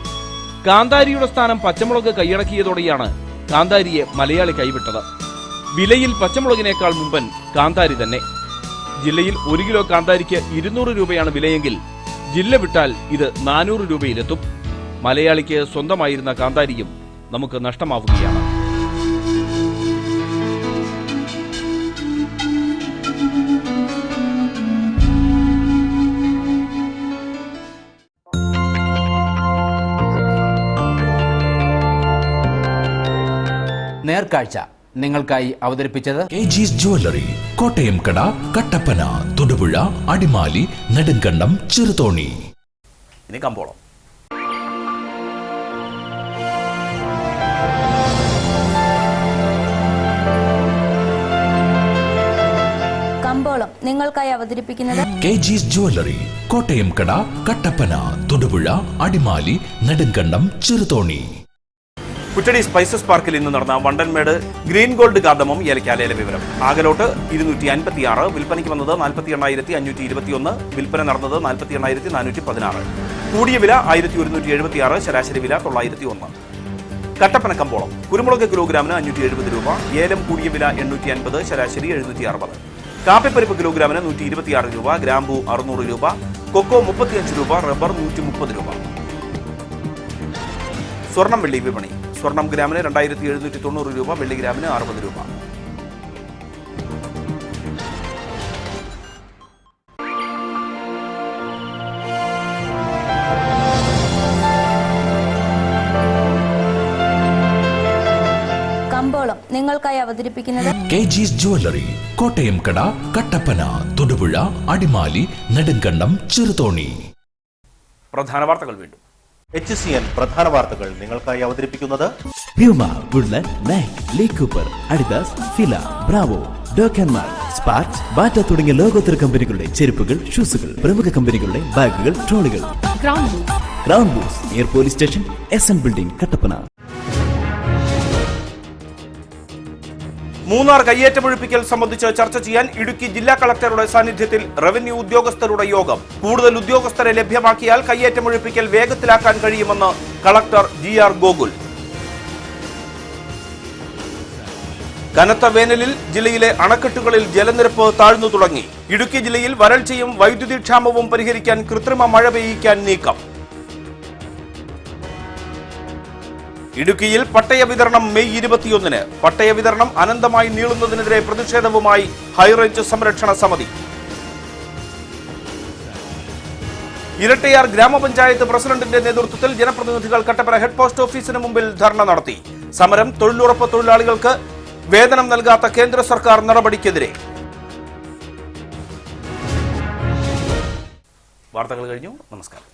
S4: കാന്താരിയുടെ സ്ഥാനം പച്ചമുളക് കൈയടക്കിയതോടെയാണ് കാന്താരിയെ മലയാളി കൈവിട്ടത്. വിലയിൽ പച്ചമുളകിനേക്കാൾ മുമ്പൻ കാന്താരി തന്നെ. ജില്ലയിൽ 1 കിലോ കാന്താരിക്ക് 200 രൂപയാണ് വിലയെങ്കിൽ ജില്ല വിട്ടാൽ ഇത് 400 രൂപയിലെത്തും. മലയാളിക്ക് സ്വന്തമായിരുന്ന കാന്താരിയും നമുക്ക് നഷ്ടമാവുകയാണ്.
S6: നേർക്കാഴ്ച നിങ്ങൾക്കായി അവതരിപ്പിച്ചത്
S8: KG's Jewelry, കോട്ടയം കട, കട്ടപ്പന, തൊടുപുഴ, അടിമാലി, നെടുങ്കണ്ടം, ചെറുതോണി.
S1: ഇനി കമ്പോളം.
S7: കമ്പോളം നിങ്ങൾക്കായി അവതരിപ്പിക്കുന്നത്
S8: KG's Jewelry, കോട്ടയം കട, കട്ടപ്പന, തൊടുപുഴ, അടിമാലി, നെടുങ്കണ്ടം, ചെറുതോണി.
S1: കുറ്റടി സ്പൈസസ് പാർക്കിൽ ഇന്ന് നടന്ന വണ്ടൻമേട് ഗ്രീൻ ഗോൾഡ് കാർഡമം ഏലക്കാലയിലെ വിവരം. ആകലോട്ട് 256, വിൽപ്പനയ്ക്ക് വന്നത് 48,521, വിൽപ്പന നടന്നത് 48,416. കൂടിയ വില 1,176, ശരാശരി വില 901. കട്ടപ്പന കമ്പോളം കുരുമുളക് കിലോഗ്രാമിന് 570 രൂപ, ഏലം കൂടിയ വില 850, ശരാശരി 760. കാപ്പിപ്പരിപ്പ് കിലോഗ്രാമിന് 126 രൂപ, ഗ്രാമ്പു 600 രൂപ, കൊക്കോ 35 രൂപ, റബ്ബർ 130 രൂപ. സ്വർണം വെള്ളി വിപണി. സ്വർണം ഗ്രാമിന് 2,790 രൂപ, വെള്ളി ഗ്രാമിന് 60 രൂപ.
S7: കമ്പോളം നിങ്ങൾക്കായി അവതരിപ്പിക്കുന്നത്
S8: KG's Jewelry, കോട്ടയം കട, കട്ടപ്പന, തൊടുപുഴ, അടിമാലി, നെടുങ്കണ്ടം, ചെറുതോണി.
S1: പ്രധാന വാർത്തകൾ വീണ്ടും.
S9: HCN പ്രധാന വാർത്തകൾ നിങ്ങൾക്കായി അവതരിപ്പിക്കുന്നത്
S11: Puma, Woodland, Nike, Lee Cooper, Adidas, Fila, Bravo, ഡോക്കൻമാർ, സ്പാർക്സ്, ബാറ്റ തുടങ്ങിയ ലോകോത്തര കമ്പനികളുടെ ചെരുപ്പുകൾ, ഷൂസുകൾ, പ്രമുഖ കമ്പനികളുടെ ബാഗുകൾ, ട്രോളികൾ. Ground Boots near police station, SN building, Kattappana.
S1: Munnar കയ്യേറ്റമൊഴിപ്പിക്കൽ സംബന്ധിച്ച് ചർച്ച ചെയ്യാൻ ഇടുക്കി ജില്ലാ കളക്ടറുടെ സാന്നിധ്യത്തിൽ റവന്യൂ ഉദ്യോഗസ്ഥരുടെ യോഗം. കൂടുതൽ ഉദ്യോഗസ്ഥരെ ലഭ്യമാക്കിയാൽ കയ്യേറ്റമൊഴിപ്പിക്കൽ വേഗത്തിലാക്കാൻ കഴിയുമെന്ന് കളക്ടർ GR ഗോകുൽ. കനത്ത വേനലിൽ ജില്ലയിലെ അണക്കെട്ടുകളിൽ ജലനിരപ്പ് താഴ്ന്നു തുടങ്ങി. ഇടുക്കി ജില്ലയിൽ വരൾച്ചയും വൈദ്യുതി ക്ഷാമവും പരിഹരിക്കാൻ കൃത്രിമ മഴ പെയ്യിക്കാൻ നീക്കം. ഇടുക്കിയിൽ പട്ടയ വിതരണം മെയ് 21-ന്. പട്ടയ വിതരണം അനന്തമായി നീളുന്നതിനെതിരെ പ്രതിഷേധവുമായി ഹൈറേഞ്ച് സംരക്ഷണ സമിതി. ഇരട്ടയാർ ഗ്രാമപഞ്ചായത്ത് പ്രസിഡന്റിന്റെ നേതൃത്വത്തിൽ ജനപ്രതിനിധികൾ കട്ടപ്പന ഹെഡ് പോസ്റ്റ് ഓഫീസിന് മുമ്പിൽ ധർണ നടത്തി. സമരം തൊഴിലുറപ്പ് തൊഴിലാളികൾക്ക് വേതനം നൽകാത്ത കേന്ദ്ര സർക്കാർ നടപടിക്കെതിരെ. വാർത്തകൾ കഴിഞ്ഞു. നമസ്കാരം.